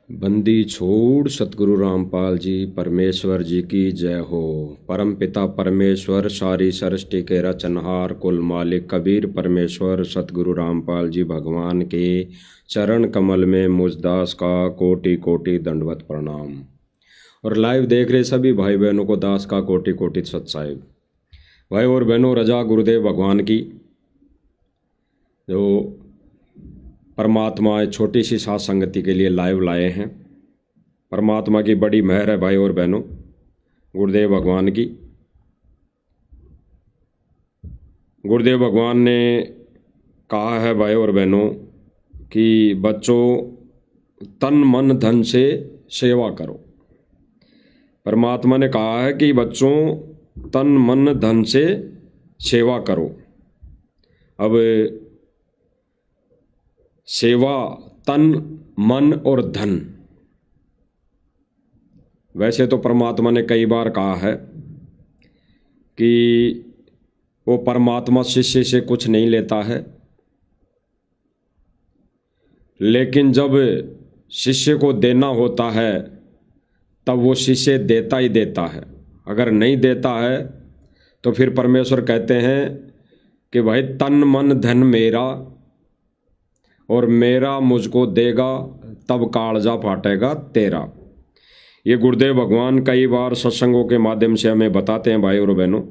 बंदी छोड़ सतगुरु रामपाल जी परमेश्वर जी की जय हो। परम पिता परमेश्वर सारी सृष्टि के रचनहार कुल मालिक कबीर परमेश्वर सतगुरु रामपाल जी भगवान के चरण कमल में मुझदास का कोटि कोटि दंडवत प्रणाम। और लाइव देख रहे सभी भाई बहनों को दास का कोटि कोटि सत साहिब। भाई और बहनों, रजा गुरुदेव भगवान की जो परमात्मा छोटी सी साथ संगति के लिए लाइव लाए हैं। परमात्मा की बड़ी मेहर है भाई और बहनों, गुरुदेव भगवान की। गुरुदेव भगवान ने कहा है भाई और बहनों कि बच्चों तन मन धन से सेवा करो। परमात्मा ने कहा है कि बच्चों तन मन धन से सेवा करो। अब सेवा तन मन और धन, वैसे तो परमात्मा ने कई बार कहा है कि वो परमात्मा शिष्य से कुछ नहीं लेता है, लेकिन जब शिष्य को देना होता है तब वो शिष्य देता ही देता है। अगर नहीं देता है तो फिर परमेश्वर कहते हैं कि भाई तन मन धन मेरा और मेरा मुझको देगा तब कालजा फाटेगा तेरा। ये गुरुदेव भगवान कई बार सत्संगों के माध्यम से हमें बताते हैं भाई और बहनों।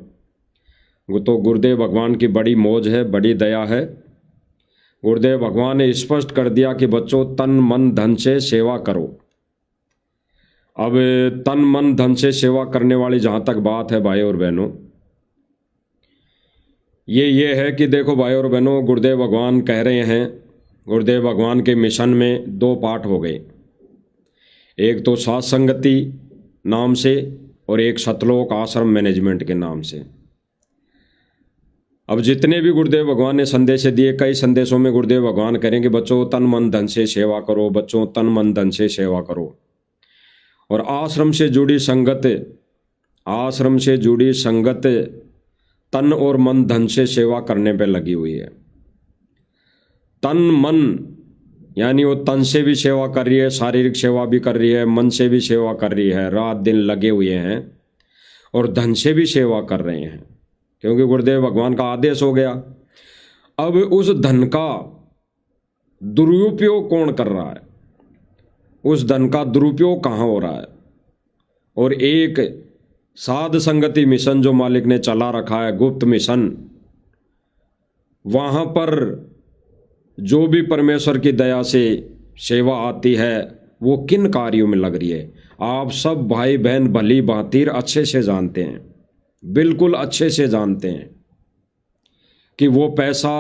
वो तो गुरुदेव भगवान की बड़ी मौज है, बड़ी दया है। गुरुदेव भगवान ने स्पष्ट कर दिया कि बच्चों तन मन धन से सेवा करो। अब तन मन धन से सेवा करने वाली जहाँ तक बात है भाई और बहनों, ये है कि देखो भाई और बहनों, गुरुदेव भगवान कह रहे हैं, गुरुदेव भगवान के मिशन में दो पार्ट हो गए। एक तो साथ संगति नाम से और एक सतलोक आश्रम मैनेजमेंट के नाम से। अब जितने भी गुरुदेव भगवान ने संदेश दिए, कई संदेशों में गुरुदेव भगवान करेंगे बच्चों तन मन धन से सेवा करो, बच्चों तन मन धन से सेवा करो। और आश्रम से जुड़ी संगत, आश्रम से जुड़ी संगत तन और मन धन से सेवा करने पे लगी हुई है। तन मन यानी वो तन से भी सेवा कर रही है, शारीरिक सेवा भी कर रही है, मन से भी सेवा कर रही है, रात दिन लगे हुए हैं। और धन से भी सेवा कर रहे हैं क्योंकि गुरुदेव भगवान का आदेश हो गया। अब उस धन का दुरुपयोग कौन कर रहा है, उस धन का दुरुपयोग कहाँ हो रहा है। और एक साध संगति मिशन जो मालिक ने चला रखा है, गुप्त मिशन, वहाँ पर जो भी परमेश्वर की दया से सेवा आती है वो किन कार्यों में लग रही है, आप सब भाई बहन भली भांति अच्छे से जानते हैं, बिल्कुल अच्छे से जानते हैं कि वो पैसा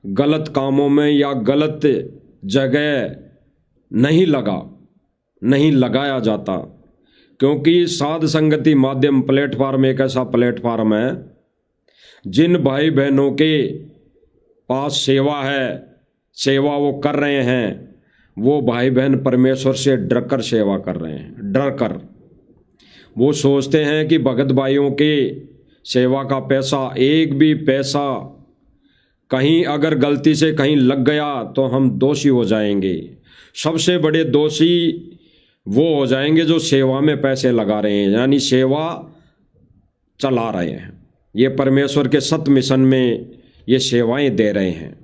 गलत कामों में या गलत जगह नहीं लगाया जाता। क्योंकि साध संगति माध्यम प्लेटफार्म एक ऐसा प्लेटफार्म है जिन भाई बहनों के पास सेवा है, सेवा वो कर रहे हैं, वो भाई बहन परमेश्वर से डर कर सेवा कर रहे हैं। डर कर वो सोचते हैं कि भगत भाइयों के सेवा का पैसा, एक भी पैसा कहीं अगर गलती से कहीं लग गया तो हम दोषी हो जाएंगे। सबसे बड़े दोषी वो हो जाएंगे जो सेवा में पैसे लगा रहे हैं, यानी सेवा चला रहे हैं, ये परमेश्वर के सत मिशन में ये सेवाएं दे रहे हैं।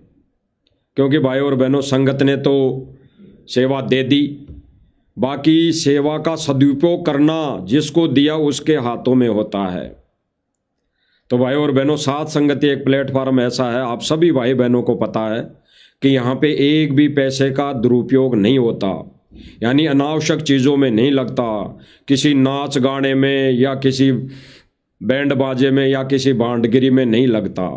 क्योंकि भाई और बहनों, संगत ने तो सेवा दे दी, बाकी सेवा का सदुपयोग करना जिसको दिया उसके हाथों में होता है। तो भाई और बहनों, साथ संगति एक प्लेटफार्म ऐसा है, आप सभी भाई बहनों को पता है कि यहाँ पे एक भी पैसे का दुरुपयोग नहीं होता, यानी अनावश्यक चीज़ों में नहीं लगता, किसी नाच गाने में या किसी बैंड बाजे में या किसी भांडगिरी में नहीं लगता।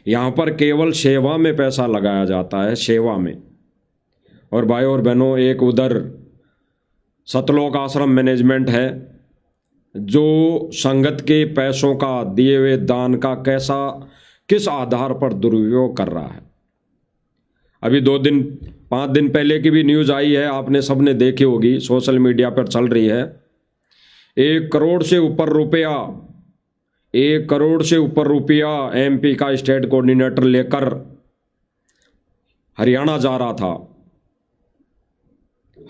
यहाँ पर केवल सेवा में पैसा लगाया जाता है, सेवा में। और भाई और बहनों, एक उधर सतलोक आश्रम मैनेजमेंट है जो संगत के पैसों का, दिए हुए दान का किस आधार पर दुरुपयोग कर रहा है। अभी 5 दिन पहले की भी न्यूज़ आई है, आपने सबने देखी होगी, सोशल मीडिया पर चल रही है। 1 करोड़ से ऊपर रुपया, 1 करोड़ से ऊपर रुपया एमपी का स्टेट कोऑर्डिनेटर लेकर हरियाणा जा रहा था।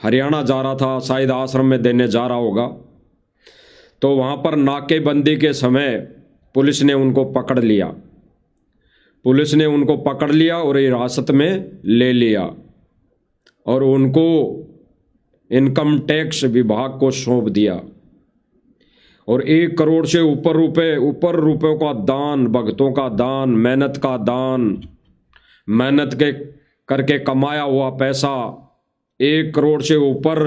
हरियाणा जा रहा था, शायद आश्रम में देने जा रहा होगा। तो वहाँ पर नाकेबंदी के समय पुलिस ने उनको पकड़ लिया। पुलिस ने उनको पकड़ लिया और हिरासत में ले लिया और उनको इनकम टैक्स विभाग को सौंप दिया। और 1 करोड़ से ऊपर रुपयों का दान, भक्तों का दान, मेहनत का दान, मेहनत के करके कमाया हुआ पैसा 1 करोड़ से ऊपर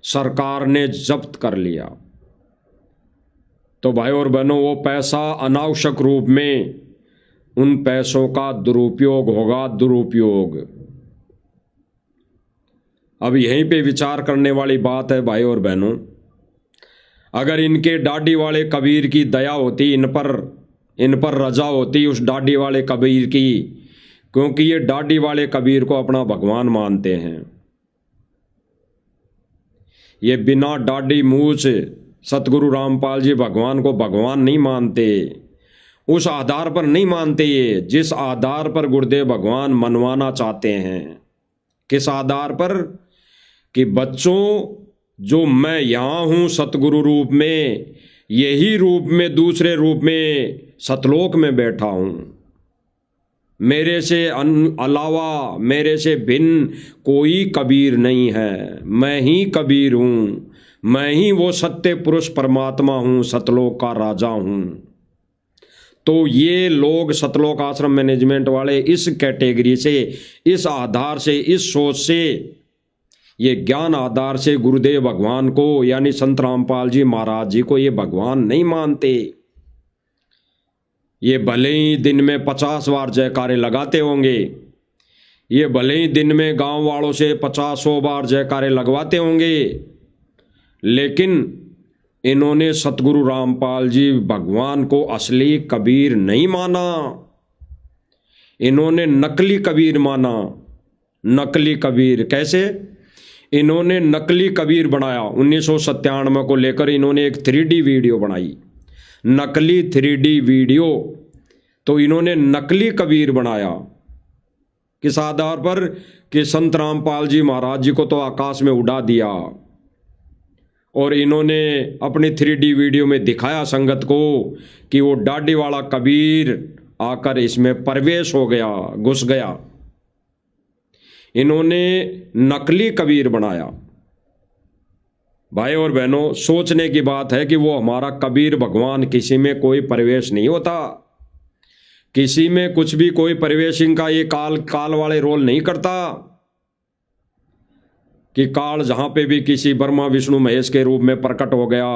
सरकार ने जब्त कर लिया। तो भाई और बहनों, वो पैसा अनावश्यक रूप में उन पैसों का दुरुपयोग होगा, दुरुपयोग। अब यहीं पे विचार करने वाली बात है भाई और बहनों, अगर इनके डाडी वाले कबीर की दया होती, इन पर रजा होती उस डाडी वाले कबीर की, क्योंकि ये डाडी वाले कबीर को अपना भगवान मानते हैं। ये बिना डाडी मूछ सतगुरु रामपाल जी भगवान को भगवान नहीं मानते, उस आधार पर नहीं मानते ये जिस आधार पर गुरुदेव भगवान मनवाना चाहते हैं। किस आधार पर? कि बच्चों, जो मैं यहाँ हूँ सतगुरु रूप में, यही रूप में दूसरे रूप में सतलोक में बैठा हूँ। मेरे से अलावा, मेरे से भिन्न कोई कबीर नहीं है, मैं ही कबीर हूँ, मैं ही वो सत्य पुरुष परमात्मा हूँ, सतलोक का राजा हूँ। तो ये लोग सतलोक आश्रम मैनेजमेंट वाले इस कैटेगरी से, इस आधार से, इस सोच से, ये ज्ञान आधार से गुरुदेव भगवान को यानी संत रामपाल जी महाराज जी को ये भगवान नहीं मानते। ये भले ही दिन में 50 बार जयकारे लगाते होंगे, ये भले ही दिन में गांव वालों से 50-100 बार जयकारे लगवाते होंगे, लेकिन इन्होंने सतगुरु रामपाल जी भगवान को असली कबीर नहीं माना, इन्होंने नकली कबीर माना। नकली कबीर कैसे? इन्होंने नकली कबीर बनाया। 1997 को लेकर इन्होंने एक 3D वीडियो बनाई, नकली 3D वीडियो। तो इन्होंने नकली कबीर बनाया किस आधार पर? कि संत रामपाल जी महाराज जी को तो आकाश में उड़ा दिया और इन्होंने अपनी 3D वीडियो में दिखाया संगत को कि वो डाडी वाला कबीर आकर इसमें प्रवेश हो गया, घुस गया। इन्होंने नकली कबीर बनाया। भाई और बहनों, सोचने की बात है कि वो हमारा कबीर भगवान किसी में कोई प्रवेश नहीं होता, किसी में कुछ भी कोई प्रवेशिंग का ये काल वाले रोल नहीं करता कि काल जहां पे भी किसी ब्रह्मा विष्णु महेश के रूप में प्रकट हो गया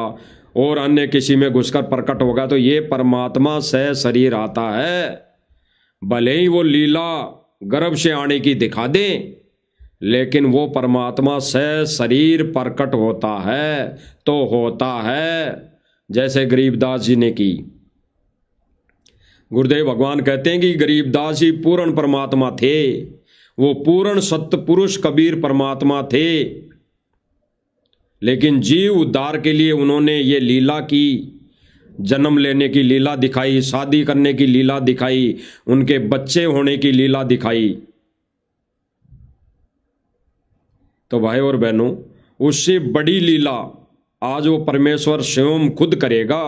और अन्य किसी में घुसकर प्रकट होगा। तो ये परमात्मा सह शरीर आता है, भले ही वो लीला गर्भ से आने की दिखा दे, लेकिन वो परमात्मा सह शरीर प्रकट होता है तो होता है, जैसे गरीबदास जी ने की। गुरुदेव भगवान कहते हैं कि गरीबदास जी पूर्ण परमात्मा थे, वो पूर्ण सत्य पुरुष कबीर परमात्मा थे, लेकिन जीव उद्धार के लिए उन्होंने ये लीला की, जन्म लेने की लीला दिखाई, शादी करने की लीला दिखाई, उनके बच्चे होने की लीला दिखाई। तो भाई और बहनों, उससे बड़ी लीला आज वो परमेश्वर स्वयं खुद करेगा,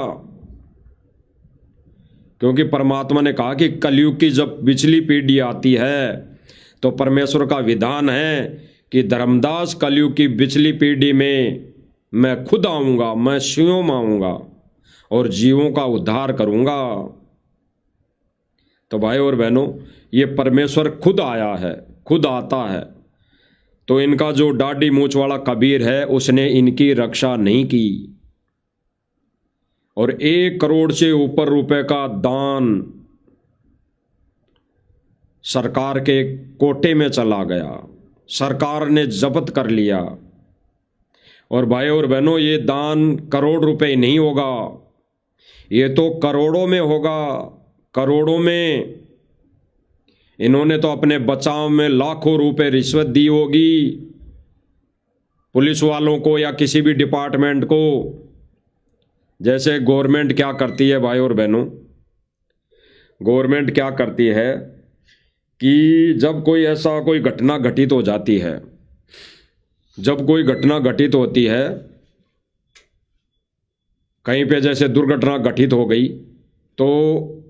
क्योंकि परमात्मा ने कहा कि कलयुग की जब पिछली पीढ़ी आती है तो परमेश्वर का विधान है कि धर्मदास कलयुग की पिछली पीढ़ी में मैं खुद आऊँगा, मैं स्वयं आऊँगा और जीवों का उद्धार करूँगा। तो भाई और बहनों, ये परमेश्वर खुद आया है, खुद आता है। तो इनका जो डाडी मूछ वाला कबीर है उसने इनकी रक्षा नहीं की और 1 करोड़ से ऊपर रुपए का दान सरकार के कोटे में चला गया, सरकार ने जब्त कर लिया। और भाई और बहनों, ये दान करोड़ रुपए नहीं होगा, ये तो करोड़ों में होगा, करोड़ों में। इन्होंने तो अपने बचाव में लाखों रुपए रिश्वत दी होगी पुलिस वालों को या किसी भी डिपार्टमेंट को। जैसे गवर्नमेंट क्या करती है भाई और बहनों, गवर्नमेंट क्या करती है कि जब कोई ऐसा कोई घटना घटित हो जाती है जब कोई घटना घटित होती है, कहीं पे जैसे दुर्घटना घटित हो गई, तो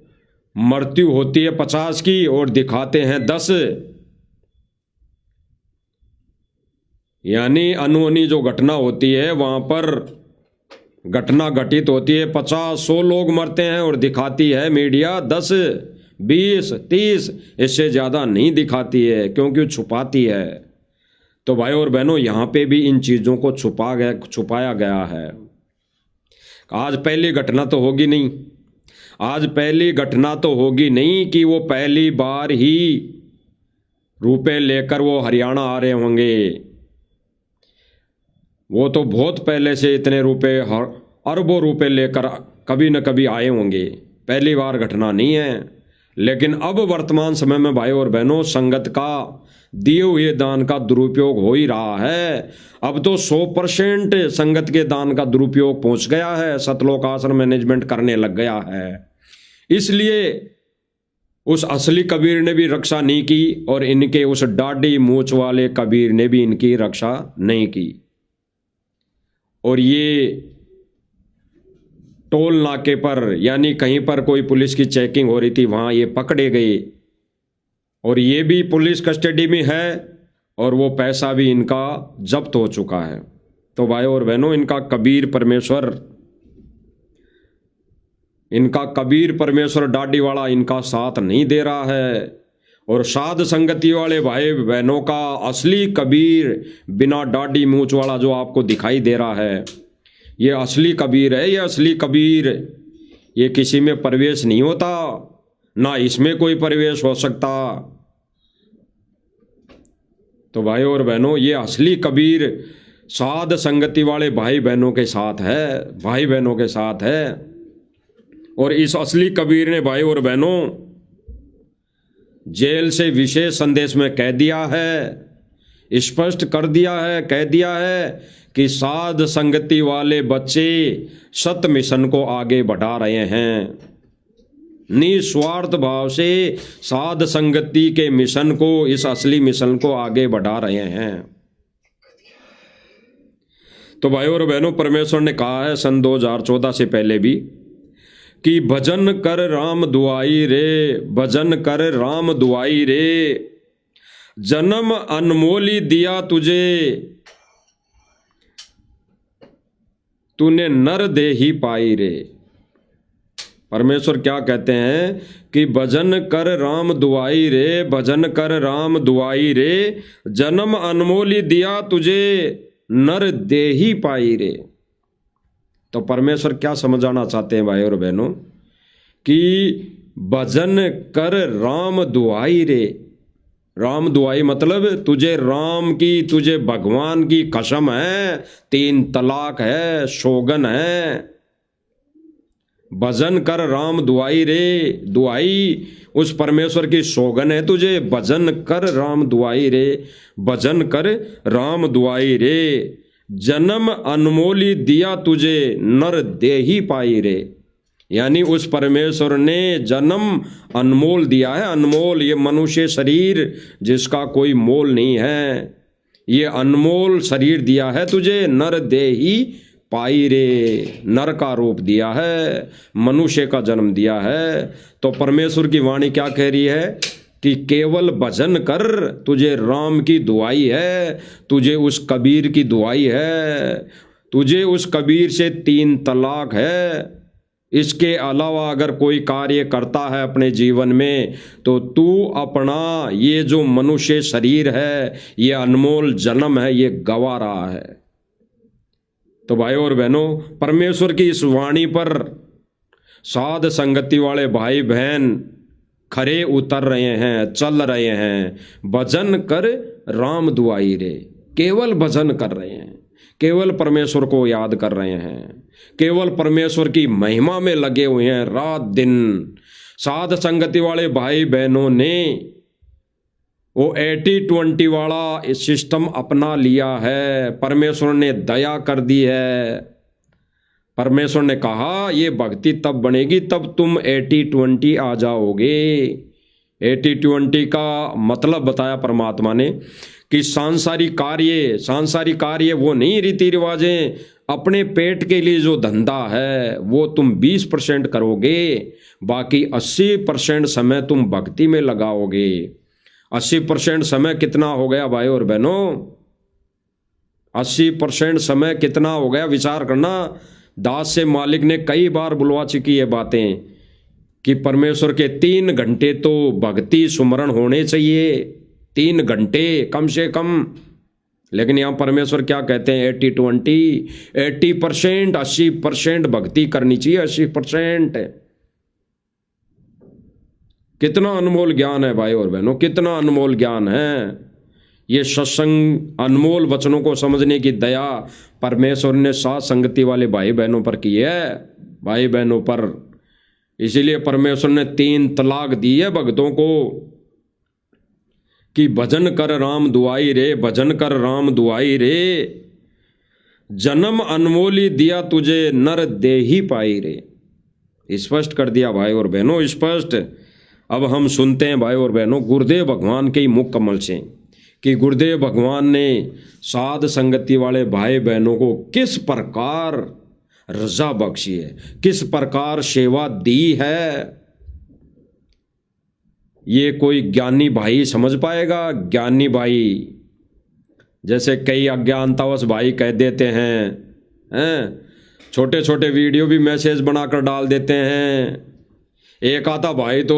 मृत्यु होती है 50 की और दिखाते हैं 10। यानी अनहोनी जो घटना होती है वहां पर घटना घटित होती है, 50-100 लोग मरते हैं और दिखाती है मीडिया 10, 20, 30, इससे ज़्यादा नहीं दिखाती है, क्योंकि छुपाती है। तो भाई और बहनों, यहाँ पे भी इन चीज़ों को छुपाया गया है। आज पहली घटना तो होगी नहीं, आज पहली घटना तो होगी नहीं कि वो पहली बार ही रुपए लेकर वो हरियाणा आ रहे होंगे। वो तो बहुत पहले से इतने रुपए, अरबों रुपए लेकर कभी न कभी आए होंगे, पहली बार घटना नहीं है। लेकिन अब वर्तमान समय में भाई और बहनों, संगत का दिए हुए दान का दुरुपयोग हो ही रहा है। अब तो 100% संगत के दान का दुरुपयोग पहुंच गया है, सतलोक आश्रम मैनेजमेंट करने लग गया है। इसलिए उस असली कबीर ने भी रक्षा नहीं की और इनके उस डाढ़ी मूंछ वाले कबीर ने भी इनकी रक्षा नहीं की। और ये टोल नाके पर, यानी कहीं पर कोई पुलिस की चेकिंग हो रही थी, वहां ये पकड़े गए और ये भी पुलिस कस्टडी में है और वो पैसा भी इनका जब्त हो चुका है। तो भाई और बहनों, इनका कबीर परमेश्वर डाडी वाला इनका साथ नहीं दे रहा है। और साध संगति वाले भाई बहनों का असली कबीर बिना डाडी मूंछ वाला जो आपको दिखाई दे रहा है, ये असली कबीर है। ये असली कबीर, ये किसी में प्रवेश नहीं होता, ना इसमें कोई प्रवेश हो सकता। तो भाई और बहनों, ये असली कबीर साध संगति वाले भाई बहनों के साथ है, भाई बहनों के साथ है। और इस असली कबीर ने भाई और बहनों जेल से विशेष संदेश में कह दिया है, स्पष्ट कर दिया है, कह दिया है कि साध संगति वाले बच्चे सत मिशन को आगे बढ़ा रहे हैं। निस्वार्थ भाव से साध संगति के मिशन को, इस असली मिशन को आगे बढ़ा रहे हैं। तो भाई और बहनों, परमेश्वर ने कहा है सन 2014 से पहले भी कि भजन कर राम दुआई रे, भजन कर राम दुआई रे, जन्म अनमोली दिया तुझे, तूने नर दे ही पाई रे। परमेश्वर क्या कहते हैं कि भजन कर राम दुआई रे, भजन कर राम दुआई रे, जन्म अनमोली दिया तुझे, नर दे ही पाई रे। तो परमेश्वर क्या समझाना चाहते हैं भाई और बहनों कि भजन कर राम दुआई रे। राम दुआई मतलब तुझे राम की, तुझे भगवान की कसम है, 3 तलाक है, शोगन है। भजन कर राम दुआई रे, दुआई उस परमेश्वर की सौगन है तुझे। भजन कर राम दुआई रे, भजन कर राम दुआई रे, जन्म अनमोली दिया तुझे, नर दे ही पाई रे। यानी उस परमेश्वर ने जन्म अनमोल दिया है, अनमोल। ये मनुष्य शरीर जिसका कोई मोल नहीं है, ये अनमोल शरीर दिया है तुझे, नर दे ही पाई रे। नर का रूप दिया है, मनुष्य का जन्म दिया है। तो परमेश्वर की वाणी क्या कह रही है कि केवल भजन कर, तुझे राम की दुआई है, तुझे उस कबीर की दुआई है, तुझे उस कबीर से 3 तलाक है। इसके अलावा अगर कोई कार्य करता है अपने जीवन में तो तू अपना ये जो मनुष्य शरीर है, ये अनमोल जन्म है, ये गवा रहा है। तो भाई और बहनों, परमेश्वर की इस वाणी पर साध संगति वाले भाई बहन खरे उतर रहे हैं, चल रहे हैं। भजन कर राम दुआई रे, केवल भजन कर रहे हैं, केवल परमेश्वर को याद कर रहे हैं, केवल परमेश्वर की महिमा में लगे हुए हैं रात दिन। साध संगति वाले भाई बहनों ने वो 80-20 वाला सिस्टम अपना लिया है। परमेश्वर ने दया कर दी है। परमेश्वर ने कहा ये भक्ति तब बनेगी तब तुम 80-20 आ जाओगे। 80-20 का मतलब बताया परमात्मा ने कि सांसारिक कार्य वो नहीं, रीति रिवाजें, अपने पेट के लिए जो धंधा है वो तुम 20% करोगे, बाकी 80% समय तुम भक्ति में लगाओगे। 80% समय कितना हो गया भाई और बहनों? 80% समय कितना हो गया? विचार करना। दास से मालिक ने कई बार बुलवा चुकी है बातें कि परमेश्वर के 3 घंटे तो भक्ति सुमरण होने चाहिए, 3 घंटे कम से कम। लेकिन यहाँ परमेश्वर क्या कहते हैं? 80-20, 80%, 80% भक्ति करनी चाहिए, 80%। कितना अनमोल ज्ञान है भाई और बहनों, कितना अनमोल ज्ञान है। ये सत्संग अनमोल वचनों को समझने की दया परमेश्वर ने साथ संगति वाले भाई बहनों पर की है, भाई बहनों पर। इसीलिए परमेश्वर ने 3 तलाक दी है भक्तों को कि भजन कर राम दुआई रे, भजन कर राम दुआई रे, जन्म अनमोली दिया तुझे नर देही पाई रे। स्पष्ट कर दिया भाई और बहनों, स्पष्ट। अब हम सुनते हैं भाई और बहनों गुरुदेव भगवान के ही मुख कमल से कि गुरुदेव भगवान ने साध संगति वाले भाई बहनों को किस प्रकार रजा बख्शी है, किस प्रकार सेवा दी है। ये कोई ज्ञानी भाई समझ पाएगा? ज्ञानी भाई जैसे कई अज्ञानतावश भाई कह देते हैं, छोटे छोटे वीडियो भी मैसेज बनाकर डाल देते हैं। एक आता भाई तो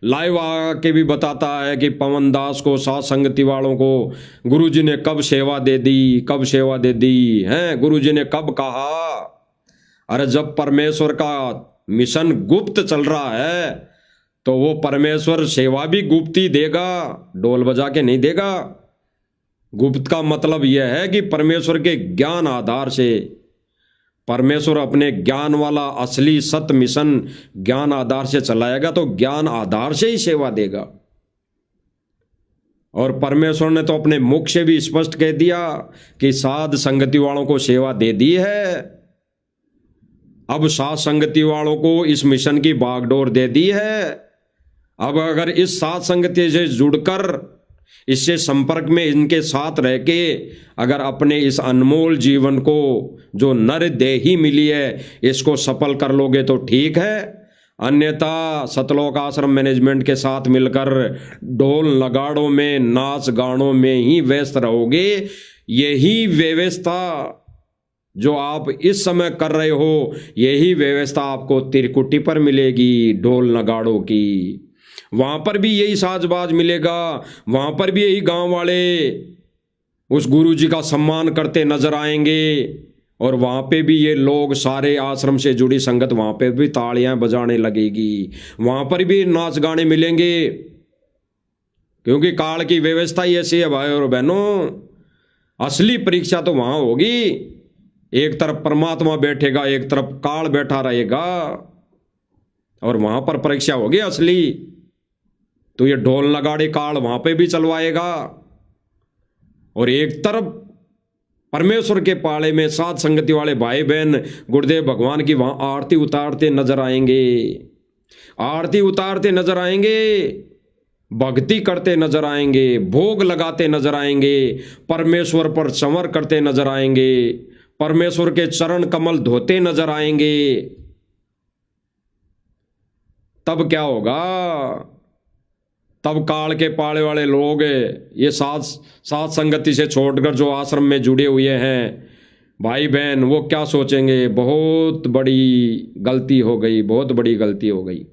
लाइव आके भी बताता है कि पवन दास को, साथ संगति वालों को गुरुजी ने कब सेवा दे दी, कब सेवा दे दी है, गुरुजी ने कब कहा। अरे जब परमेश्वर का मिशन गुप्त चल रहा है तो वो परमेश्वर सेवा भी गुप्त ही देगा, ढोल बजा के नहीं देगा। गुप्त का मतलब यह है कि परमेश्वर के ज्ञान आधार से परमेश्वर अपने ज्ञान वाला असली सत्य मिशन ज्ञान आधार से चलाएगा, तो ज्ञान आधार से ही सेवा देगा। और परमेश्वर ने तो अपने मुख से भी स्पष्ट कह दिया कि साध संगति वालों को सेवा दे दी है। अब साध संगति वालों को इस मिशन की बागडोर दे दी है। अब अगर इस साध संगति से जुड़कर, इससे संपर्क में इनके साथ रह के अगर अपने इस अनमोल जीवन को जो नर देही मिली है इसको सफल कर लोगे तो ठीक है, अन्यथा सतलोक आश्रम मैनेजमेंट के साथ मिलकर ढोल नगाड़ों में, नाच गानों में ही व्यस्त रहोगे। यही व्यवस्था जो आप इस समय कर रहे हो, यही व्यवस्था आपको तिरकुटी पर मिलेगी, ढोल नगाड़ों की। वहां पर भी यही साजबाज मिलेगा, वहां पर भी यही गांव वाले उस गुरु जी का सम्मान करते नजर आएंगे, और वहां पे भी ये लोग सारे आश्रम से जुड़ी संगत वहां पे भी तालियां बजाने लगेगी, वहां पर भी नाच गाने मिलेंगे। क्योंकि काल की व्यवस्था ही ऐसी है भाई और बहनों। असली परीक्षा तो वहां होगी, एक तरफ परमात्मा बैठेगा, एक तरफ काल बैठा रहेगा, और वहां पर परीक्षा होगी असली। तो ये ढोल नगाड़े काल वहां पे भी चलवाएगा, और एक तरफ परमेश्वर के पाले में साध संगति वाले भाई बहन गुरुदेव भगवान की वहां आरती उतारते नजर आएंगे, आरती उतारते नजर आएंगे, भक्ति करते नजर आएंगे, भोग लगाते नजर आएंगे, परमेश्वर पर संवर करते नजर आएंगे, परमेश्वर के चरण कमल धोते नजर आएंगे। तब क्या होगा? तब काल के पाले वाले लोग ये साथ संगति से छोड़कर जो आश्रम में जुड़े हुए हैं भाई बहन, वो क्या सोचेंगे? बहुत बड़ी गलती हो गई, बहुत बड़ी गलती हो गई।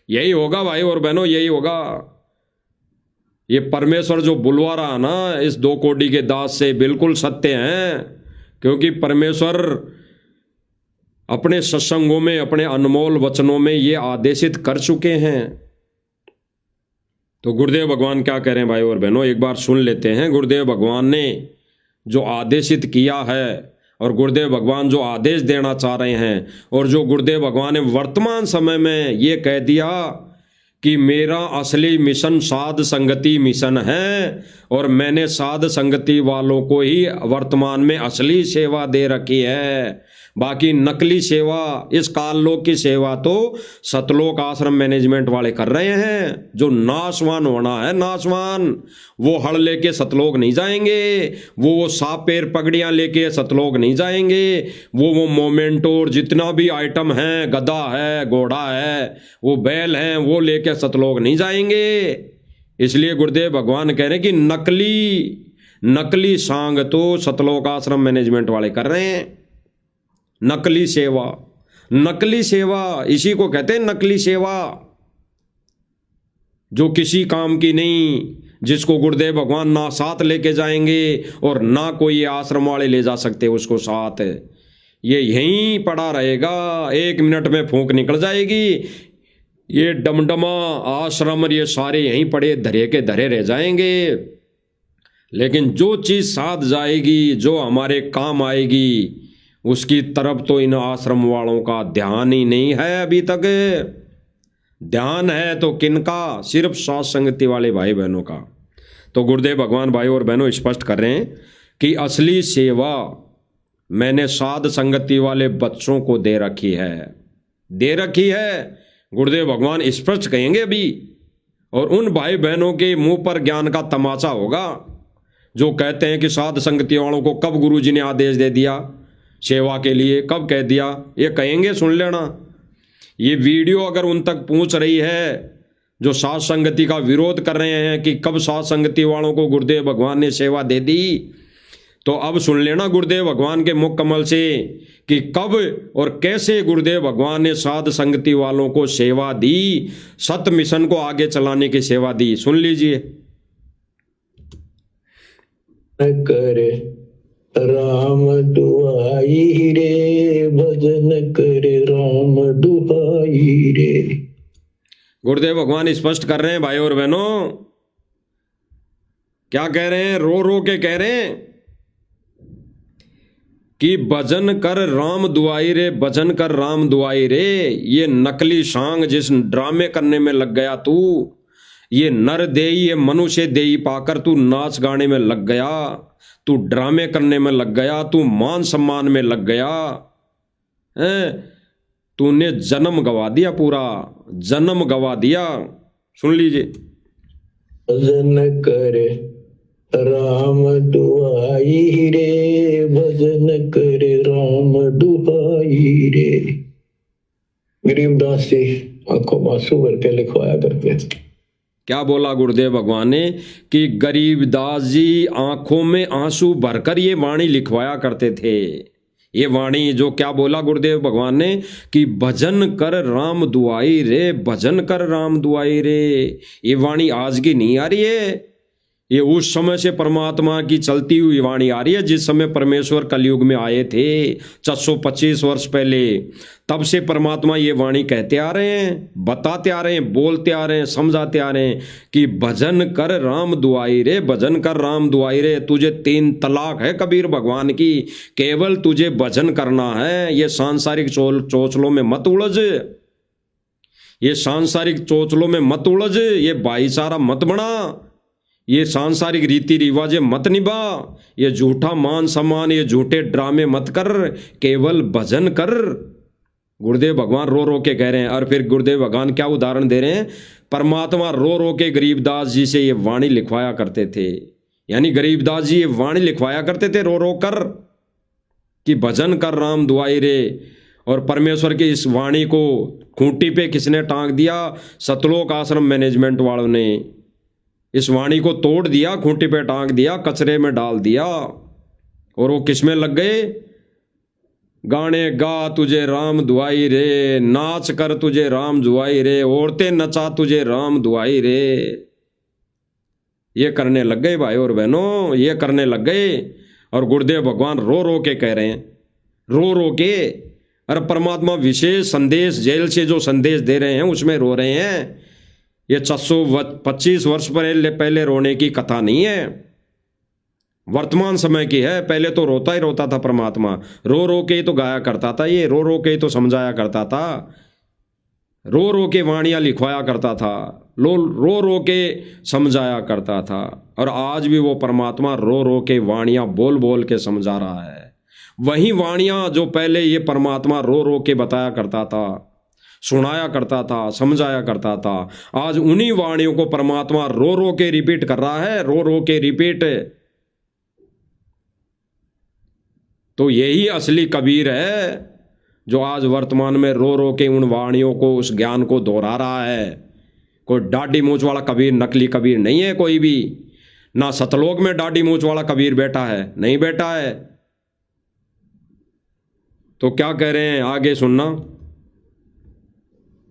यही होगा भाई और बहनों, यही होगा। ये परमेश्वर जो बुलवा रहा ना इस 2 कोटि के दास से, बिल्कुल सत्य हैं। क्योंकि परमेश्वर अपने सत्संगों में, अपने अनमोल वचनों में ये आदेशित कर चुके हैं। तो गुरुदेव भगवान क्या कह रहे हैं भाई और बहनों, एक बार सुन लेते हैं। गुरुदेव भगवान ने जो आदेशित किया है, और गुरुदेव भगवान जो आदेश देना चाह रहे हैं, और जो गुरुदेव भगवान ने वर्तमान समय में ये कह दिया कि मेरा असली मिशन साध संगति मिशन है, और मैंने साध संगति वालों को ही वर्तमान में असली सेवा दे रखी है। बाकी नकली सेवा, इस काललोक की सेवा तो सतलोक आश्रम मैनेजमेंट वाले कर रहे हैं। जो नाशवान होना है, नाशवान, वो हड़ लेके सतलोक नहीं जाएंगे, वो साफ पैर पगड़ियां लेके सतलोक नहीं जाएंगे, वो मोमेंटो और जितना भी आइटम है, गधा है, घोड़ा है, वो बैल हैं, वो लेके सतलोक नहीं जाएंगे। इसलिए गुरुदेव भगवान कह रहे हैं कि नकली सांग तो सतलोक आश्रम मैनेजमेंट वाले कर रहे हैं। नकली सेवा, नकली सेवा इसी को कहते हैं नकली सेवा, जो किसी काम की नहीं, जिसको गुरुदेव भगवान ना साथ लेके जाएंगे और ना कोई आश्रम वाले ले जा सकते उसको साथ। ये यहीं पड़ा रहेगा, 1 मिनट में फूंक निकल जाएगी। ये डमडमा आश्रम ये सारे यहीं पड़े धरे के धरे रह जाएंगे। लेकिन जो चीज़ साथ जाएगी, जो हमारे काम आएगी, उसकी तरफ तो इन आश्रम वालों का ध्यान ही नहीं है अभी तक। ध्यान है तो किनका? सिर्फ साथ संगति वाले भाई बहनों का। तो गुरुदेव भगवान भाई और बहनों स्पष्ट कर रहे हैं कि असली सेवा मैंने साध संगति वाले बच्चों को दे रखी है। गुरुदेव भगवान स्पष्ट कहेंगे अभी। और उन भाई बहनों के मुंह पर ज्ञान का तमाचा होगा जो कहते हैं कि साध संगति वालों को कब गुरुजी ने आदेश दे दिया सेवा के लिए, कब कह दिया। ये कहेंगे, सुन लेना। ये वीडियो अगर उन तक पहुंच रही है जो साध संगति का विरोध कर रहे हैं कि कब साध संगति वालों को गुरुदेव भगवान ने सेवा दे दी, तो अब सुन लेना गुरुदेव भगवान के मुख कमल से कि कब और कैसे गुरुदेव भगवान ने साध संगति वालों को सेवा दी, सत मिशन को आगे चलाने की सेवा दी। सुन लीजिए। करे राम दुआई रे, भजन करे राम दुआई रे। गुरुदेव भगवान स्पष्ट कर रहे हैं भाई और बहनों। क्या कह रहे हैं? रो रो के कह रहे हैं कि भजन कर राम दुआई रे, भजन कर राम दुआई रे। ये नकली सांग जिस ड्रामे करने में लग गया तू, ये नर देई, ये मनुष्य देई पाकर तू नाच गाने में लग गया, तू ड्रामे करने में लग गया, तू मान सम्मान में लग गया, तूने जन्म गवा दिया, पूरा जन्म गवा दिया। सुन लीजिए। भजन करे राम दुआई रे, भजन करे राम दुआई रे। गरीबदास जी आंखों में आंसू भर के लिखवाया करते थे। क्या बोला गुरुदेव भगवान ने कि गरीबदास जी आंखों में आंसू भरकर ये वाणी लिखवाया करते थे। ये वाणी जो क्या बोला गुरुदेव भगवान ने कि भजन कर राम दुआई रे, भजन कर राम दुआई रे। ये वाणी आज की नहीं आ रही है, ये उस समय से परमात्मा की चलती हुई वाणी आ रही है जिस समय परमेश्वर कलयुग में आए थे 425 वर्ष पहले। तब से परमात्मा ये वाणी कहते आ रहे हैं, बताते आ रहे हैं, बोलते आ रहे हैं, समझाते आ रहे हैं कि भजन कर राम दुआई रे, भजन कर राम दुआई रे। तुझे 3 तलाक है कबीर भगवान की, केवल तुझे भजन करना है। ये सांसारिक चोचलों में मत उलझ, ये सांसारिक चोचलों में मत उलझ, ये भाईचारा मत बना, ये सांसारिक रीति रिवाजे मत निभा, ये झूठा मान सम्मान, ये झूठे ड्रामे मत कर, केवल भजन कर। गुरुदेव भगवान रो रो के कह रहे हैं। और फिर गुरुदेव भगवान क्या उदाहरण दे रहे हैं? परमात्मा रो रो के गरीबदास जी से ये वाणी लिखवाया करते थे। यानी गरीबदास जी ये वाणी लिखवाया करते थे रो रो कर कि भजन कर राम दुआई रे। और परमेश्वर की इस वाणी को खूंटी पे किसने टांग दिया? सतलोक आश्रम मैनेजमेंट वालों ने इस वाणी को तोड़ दिया, खूंटी पे टांग दिया, कचरे में डाल दिया। और वो किसमें लग गए? गाने गा तुझे राम दुआई रे, नाच कर तुझे राम दुआई रे, औरतें नचा तुझे राम दुआई रे। ये करने लग गए भाई और बहनों, ये करने लग गए। और गुरुदेव भगवान रो रो के कह रहे हैं, रो रो के। अरे परमात्मा विशेष संदेश जेल से जो संदेश दे रहे हैं उसमें रो रहे हैं। ये 425 वर्ष पहले रोने की कथा नहीं है, वर्तमान समय की है। पहले तो रोता ही रोता था परमात्मा, रो रो के ही तो गाया करता था, ये रो रो के ही तो समझाया करता था, रो रो के वाणियां लिखवाया करता था। रो रो के समझाया करता था, और आज भी वो परमात्मा रो रो के वाणियाँ बोल बोल के समझा रहा है। वही वाणियाँ जो पहले ये परमात्मा रो रो के बताया करता था, सुनाया करता था, समझाया करता था, आज उन्हीं वाणियों को परमात्मा रो रो के रिपीट कर रहा है, रो रो के रिपीट। तो यही असली कबीर है जो आज वर्तमान में रो रो के उन वाणियों को, उस ज्ञान को दोहरा रहा है। कोई दाढ़ी मूंछ वाला कबीर, नकली कबीर नहीं है कोई भी। ना सतलोक में दाढ़ी मूंछ वाला कबीर बैठा है, नहीं बैठा है। तो क्या कह रहे हैं, आगे सुनना।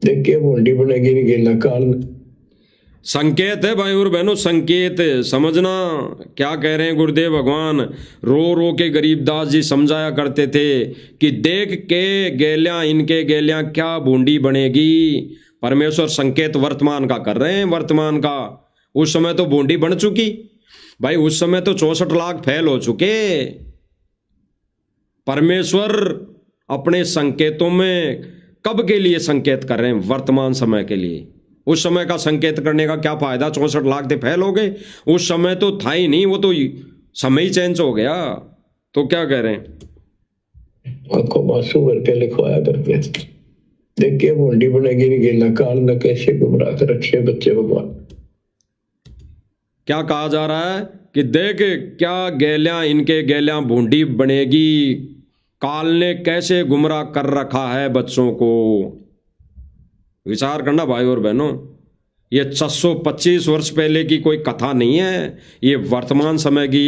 देखिए बूंदी बनेगी नहीं गिरना काल। संकेत है भाई और बहनों, संकेत समझना। क्या कह रहे हैं गुरुदेव भगवान, रो रो के गरीबदास जी समझाया करते थे कि देख के गेलियां, इनके गेलियां क्या बूंदी बनेगी। परमेश्वर संकेत वर्तमान का कर रहे हैं, वर्तमान का। उस समय तो बूंदी बन चुकी भाई, उस समय तो 64 लाख फैल हो चुके। परमेश्वर अपने संकेतों में कब के लिए संकेत कर रहे हैं, वर्तमान समय के लिए। उस समय का संकेत करने का क्या फायदा, 64 लाख थे फैल हो गए। उस समय तो था ही नहीं, वो तो समय ही चेंज हो गया। तो क्या कह रहे हैं, आंखों में आंसू भर के लिखवाया करते थे, देखिए बूंदी बनेगी नहीं गिरना काल, न कैसे गुमराह कर रखे बच्चे भगवान। क्या कहा जा रहा है कि देख क्या गेलियां, इनके गेलियां बूंदी बनेगी, काल ने कैसे गुमराह कर रखा है बच्चों को। विचार करना भाई और बहनों, ये 625 वर्ष पहले की कोई कथा नहीं है, ये वर्तमान समय की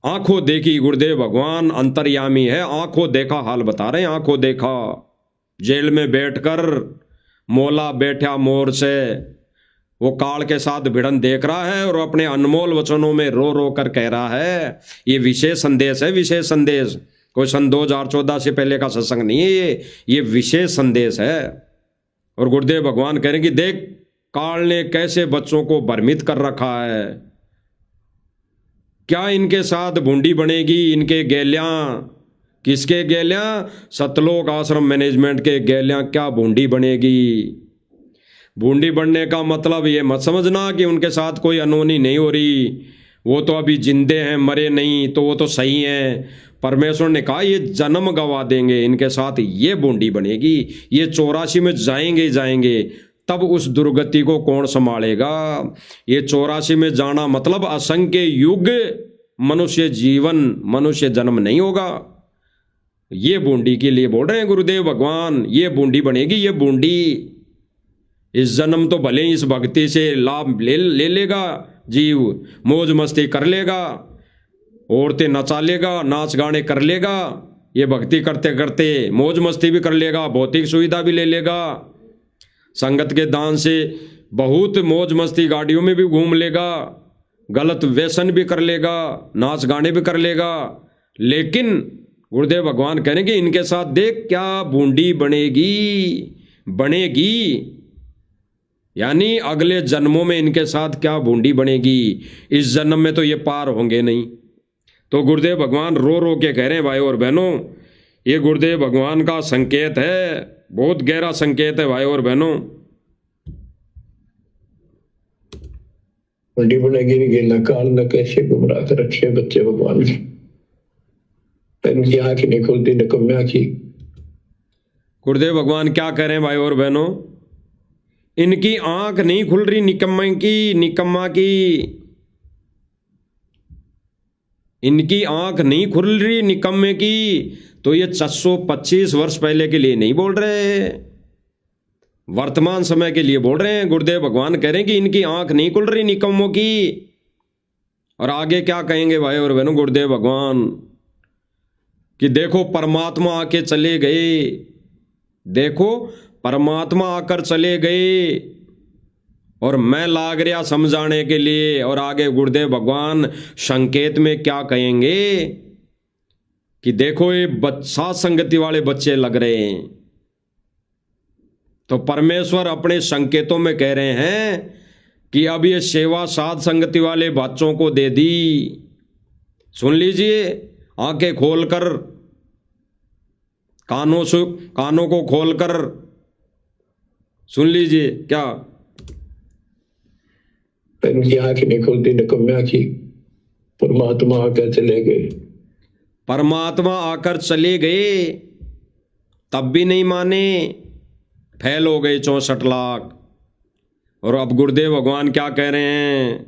आंखों देखी गुरुदेव भगवान अंतर्यामी है, आंखों देखा हाल बता रहे हैं, आंखों देखा। जेल में बैठकर मौला बैठा मोर से, वो काल के साथ भिड़न देख रहा है और अपने अनमोल वचनों में रो रो कर कह रहा है। ये विशेष संदेश है, विशेष संदेश। कोई सन 2014 से पहले का सत्संग नहीं है ये विशेष संदेश है। और गुरुदेव भगवान कह रहे हैं कि देख काल ने कैसे बच्चों को भ्रमित कर रखा है, क्या इनके साथ बूंदी बनेगी, इनके गेलियां। किसके गेलियां, सतलोक आश्रम मैनेजमेंट के गेलियां क्या बूंदी बनेगी। बूंदी बनने का मतलब ये मत समझना कि उनके साथ कोई अनहोनी नहीं हो रही, वो तो अभी जिंदे हैं, मरे नहीं, तो वो तो सही हैं। परमेश्वर ने कहा ये जन्म गवा देंगे, इनके साथ ये बूंदी बनेगी, ये 84 में जाएंगे जाएंगे, तब उस दुर्गति को कौन संभालेगा। ये 84 में जाना मतलब असंख्य युग मनुष्य जीवन, मनुष्य जन्म नहीं होगा। ये बूंदी के लिए बोल रहे हैं गुरुदेव भगवान, ये बूंदी बनेगी, ये बूंदी। इस जन्म तो भले ही इस भक्ति से लाभ ले लेगा जीव, मौज मस्ती कर लेगा, औरतें नचा लेगा, नाच गाने कर लेगा, ये भक्ति करते करते मौज मस्ती भी कर लेगा, भौतिक सुविधा भी ले लेगा, संगत के दान से बहुत मौज मस्ती, गाड़ियों में भी घूम लेगा, गलत व्यसन भी कर लेगा, नाच गाने भी कर लेगा। लेकिन गुरुदेव भगवान कहेंगे इनके साथ देख क्या बूंदी बनेगी, बनेगी। यानी अगले जन्मों में इनके साथ क्या बूंदी बनेगी, इस जन्म में तो ये पार होंगे नहीं। तो गुरुदेव भगवान रो रो के कह रहे हैं भाई और बहनों, ये गुरुदेव भगवान का संकेत है, बहुत गहरा संकेत है भाई और बहनों। बूंदी बनेगी नहीं गिरना काल, न कैसे गुमराह कर रखे बच्चे भगवान। इनकी आंख नहीं खुलती निकम्मा की। गुरुदेव भगवान क्या कह रहे हैं भाई और बहनों, इनकी आंख नहीं खुल रही निकम्मा की, निकम्मा की। इनकी आंख नहीं खुल रही निकम्मे की, तो ये 625 वर्ष पहले के लिए नहीं बोल रहे, वर्तमान समय के लिए बोल रहे हैं। गुरुदेव भगवान कह रहे हैं कि इनकी आंख नहीं खुल रही निकम्मों की। और आगे क्या कहेंगे भाई और बहनों गुरुदेव भगवान, कि देखो परमात्मा आके चले गए, देखो परमात्मा आकर चले गए, और मैं लाग रहा समझाने के लिए। और आगे गुरुदेव भगवान संकेत में क्या कहेंगे कि देखो ये सात संगति वाले बच्चे लग रहे हैं। तो परमेश्वर अपने संकेतों में कह रहे हैं कि अब ये सेवा सात संगति वाले बच्चों को दे दी। सुन लीजिए, आंखें खोलकर, कानों को खोलकर सुन लीजिए। क्या पर उनकी आंख नहीं खुलती निकम्या की। परमात्मा आकर चले गए। परमात्मा आकर चले गए तब भी नहीं माने, फेल हो गए 64 लाख। और अब गुरुदेव भगवान क्या कह रहे हैं?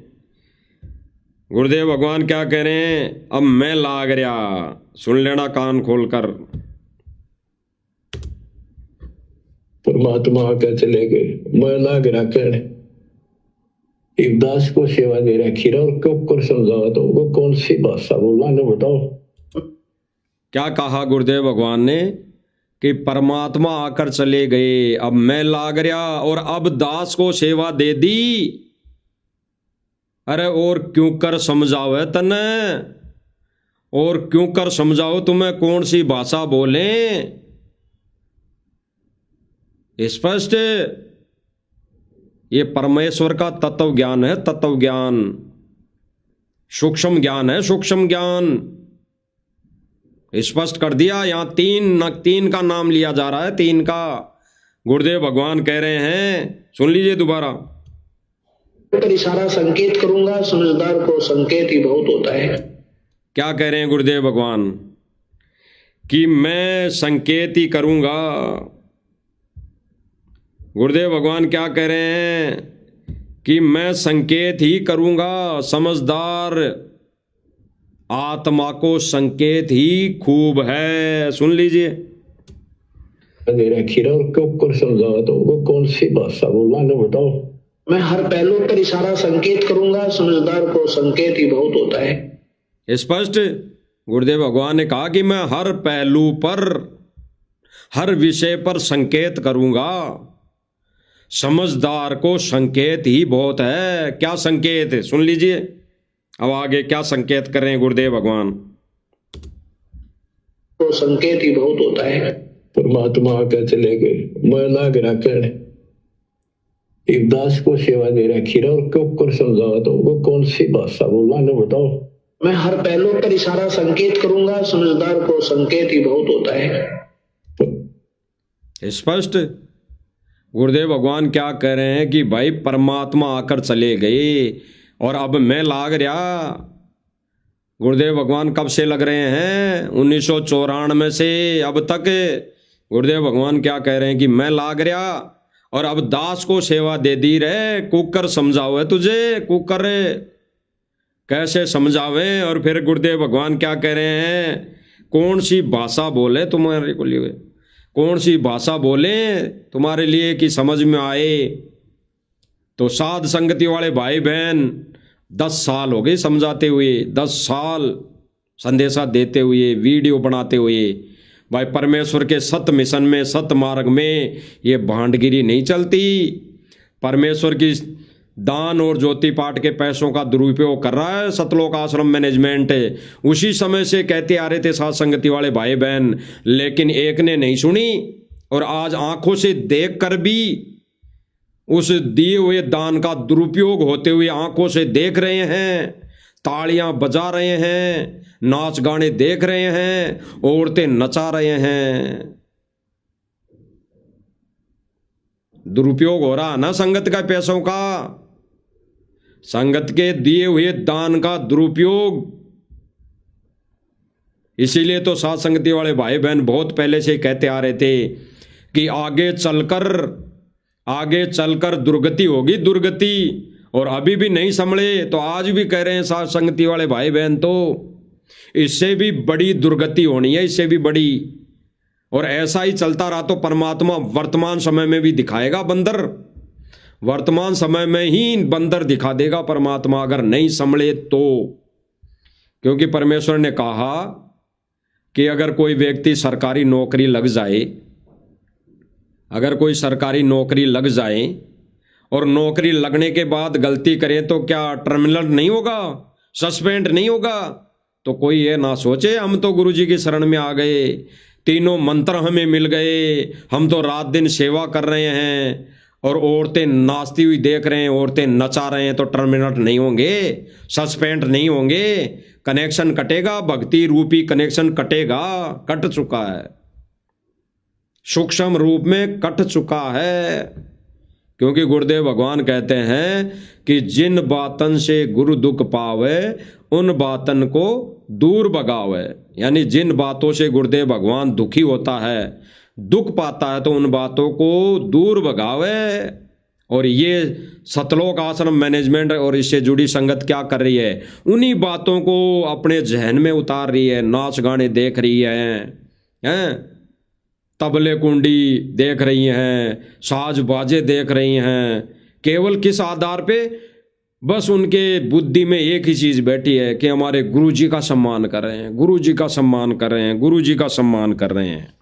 गुरुदेव भगवान क्या कह रहे हैं? अब मैं लाग रहा, सुन लेना कान खोलकर। परमात्मा आकर चले गए। मैं लाग रहा कहने, एक दास को सेवा दे रखी रहा और क्यों कर समझावा तो वो कौन सी भाषा बोला ना बताओ। क्या कहा गुरुदेव भगवान ने कि परमात्मा आकर चले गए, अब मैं लाग रहा और अब दास को सेवा दे दी। अरे और क्यों कर समझाओ है तने, और क्यों कर समझाओ तुम्हें कौन सी भाषा बोले। स्पष्ट ये परमेश्वर का तत्व ज्ञान है, तत्व ज्ञान, सूक्ष्म ज्ञान है, सूक्ष्म ज्ञान। स्पष्ट कर दिया। यहां तीन का नाम लिया जा रहा है, तीन का। गुरुदेव भगवान कह रहे हैं, सुन लीजिए दोबारा। पर इशारा संकेत करूंगा, समझदार को संकेत ही बहुत होता है। क्या कह रहे हैं गुरुदेव भगवान? कि मैं संकेत ही करूंगा। गुरुदेव भगवान क्या कह रहे हैं? कि मैं संकेत ही करूंगा। समझदार आत्मा को संकेत ही खूब है। सुन लीजिए। खीरा और क्यों कर समझावा तो वो कौन सी भाषा बोला ना बताओ। मैं हर पहलू पर इशारा संकेत करूंगा, समझदार को संकेत ही बहुत होता है। स्पष्ट गुरुदेव भगवान ने कहा कि मैं हर पहलू पर, हर विषय पर संकेत करूंगा, समझदार को संकेत ही बहुत है। क्या संकेत है? सुन लीजिए। अब आगे क्या संकेत कर रहे हैं गुरुदेव भगवान? तो संकेत ही बहुत होता है। परमात्मा आकर चले गए। मैं लाग रहा कहने, एक दास को सेवा दे रखी रहा और क्यों कर समझावा तो वो कौन सी भाषा बोला ना बताओ। मैं हर पहलू पर इशारा संकेत करूंगा, समझदार को संकेत ही बहुत होता है। स्पष्ट गुरुदेव भगवान क्या कह रहे हैं कि भाई परमात्मा आकर चले गए और अब मैं लाग रहा। गुरुदेव भगवान कब से लग रहे हैं? 1994 से अब तक। गुरुदेव भगवान क्या कह रहे हैं कि मैं लाग रहा और अब दास को सेवा दे दी रे। कुकर समझाओ है तुझे, कुकर कैसे समझावे। और फिर गुरुदेव भगवान क्या कह रहे हैं? कौन सी भाषा बोले तुम्हारे को लिए, कौन सी भाषा बोले तुम्हारे लिए कि समझ में आए। तो साध संगति वाले भाई बहन 10 साल हो गए समझाते हुए, 10 साल संदेशा देते हुए, वीडियो बनाते हुए। भाई परमेश्वर के सत मिशन में, सत मार्ग में ये भांडगिरी नहीं चलती। परमेश्वर की दान और ज्योति पाठ के पैसों का दुरुपयोग कर रहा है सतलोक आश्रम मैनेजमेंट। उसी समय से कहते आ रहे थे साध संगति वाले भाई बहन, लेकिन एक ने नहीं सुनी। और आज आंखों से देख कर भी उस दिए हुए दान का दुरुपयोग होते हुए आंखों से देख रहे हैं, तालियां बजा रहे हैं, नाच गाने देख रहे हैं, औरतें नचा रहे हैं। दुरुपयोग हो रहा ना संगत का पैसों का, संगत के दिए हुए दान का दुरुपयोग। इसीलिए तो साथ संगति वाले भाई बहन बहुत पहले से कहते आ रहे थे कि आगे चलकर दुर्गति होगी, दुर्गति। और अभी भी नहीं संभले तो आज भी कह रहे हैं साथ संगति वाले भाई बहन, तो इससे भी बड़ी दुर्गति होनी है, इससे भी बड़ी। और ऐसा ही चलता रहा तो परमात्मा वर्तमान समय में भी दिखाएगा बंदर, वर्तमान समय में ही बंदर दिखा देगा परमात्मा, अगर नहीं संभले तो। क्योंकि परमेश्वर ने कहा कि अगर कोई व्यक्ति सरकारी नौकरी लग जाए, अगर कोई सरकारी नौकरी लग जाए और नौकरी लगने के बाद गलती करे तो क्या टर्मिनल नहीं होगा, सस्पेंड नहीं होगा? तो कोई ये ना सोचे हम तो गुरुजी की शरण में आ गए, तीनों मंत्र हमें मिल गए, हम तो रात दिन सेवा कर रहे हैं और औरतें नाचती हुई देख रहे हैं, औरतें नचा रहे हैं, तो टर्मिनेट नहीं होंगे, सस्पेंड नहीं होंगे, कनेक्शन कटेगा, भक्ति रूपी कनेक्शन कटेगा, कट चुका है, सूक्ष्म रूप में कट चुका है। क्योंकि गुरुदेव भगवान कहते हैं कि जिन बातन से गुरु दुख पावे उन बातन को दूर भगावे। यानी जिन बातों से गुरुदेव भगवान दुखी होता है, दुख पाता है, तो उन बातों को दूर भगावे। और ये सतलोक आश्रम मैनेजमेंट और इससे जुड़ी संगत क्या कर रही है, उन्हीं बातों को अपने जहन में उतार रही है। नाच गाने देख रही हैं, तबले कुंडी देख रही हैं, साज बाजे देख रही हैं। केवल किस आधार पे? बस उनके बुद्धि में एक ही चीज़ बैठी है कि हमारे गुरुजी का सम्मान कर रहे हैं, गुरुजी का सम्मान कर रहे हैं, गुरुजी का सम्मान कर रहे हैं।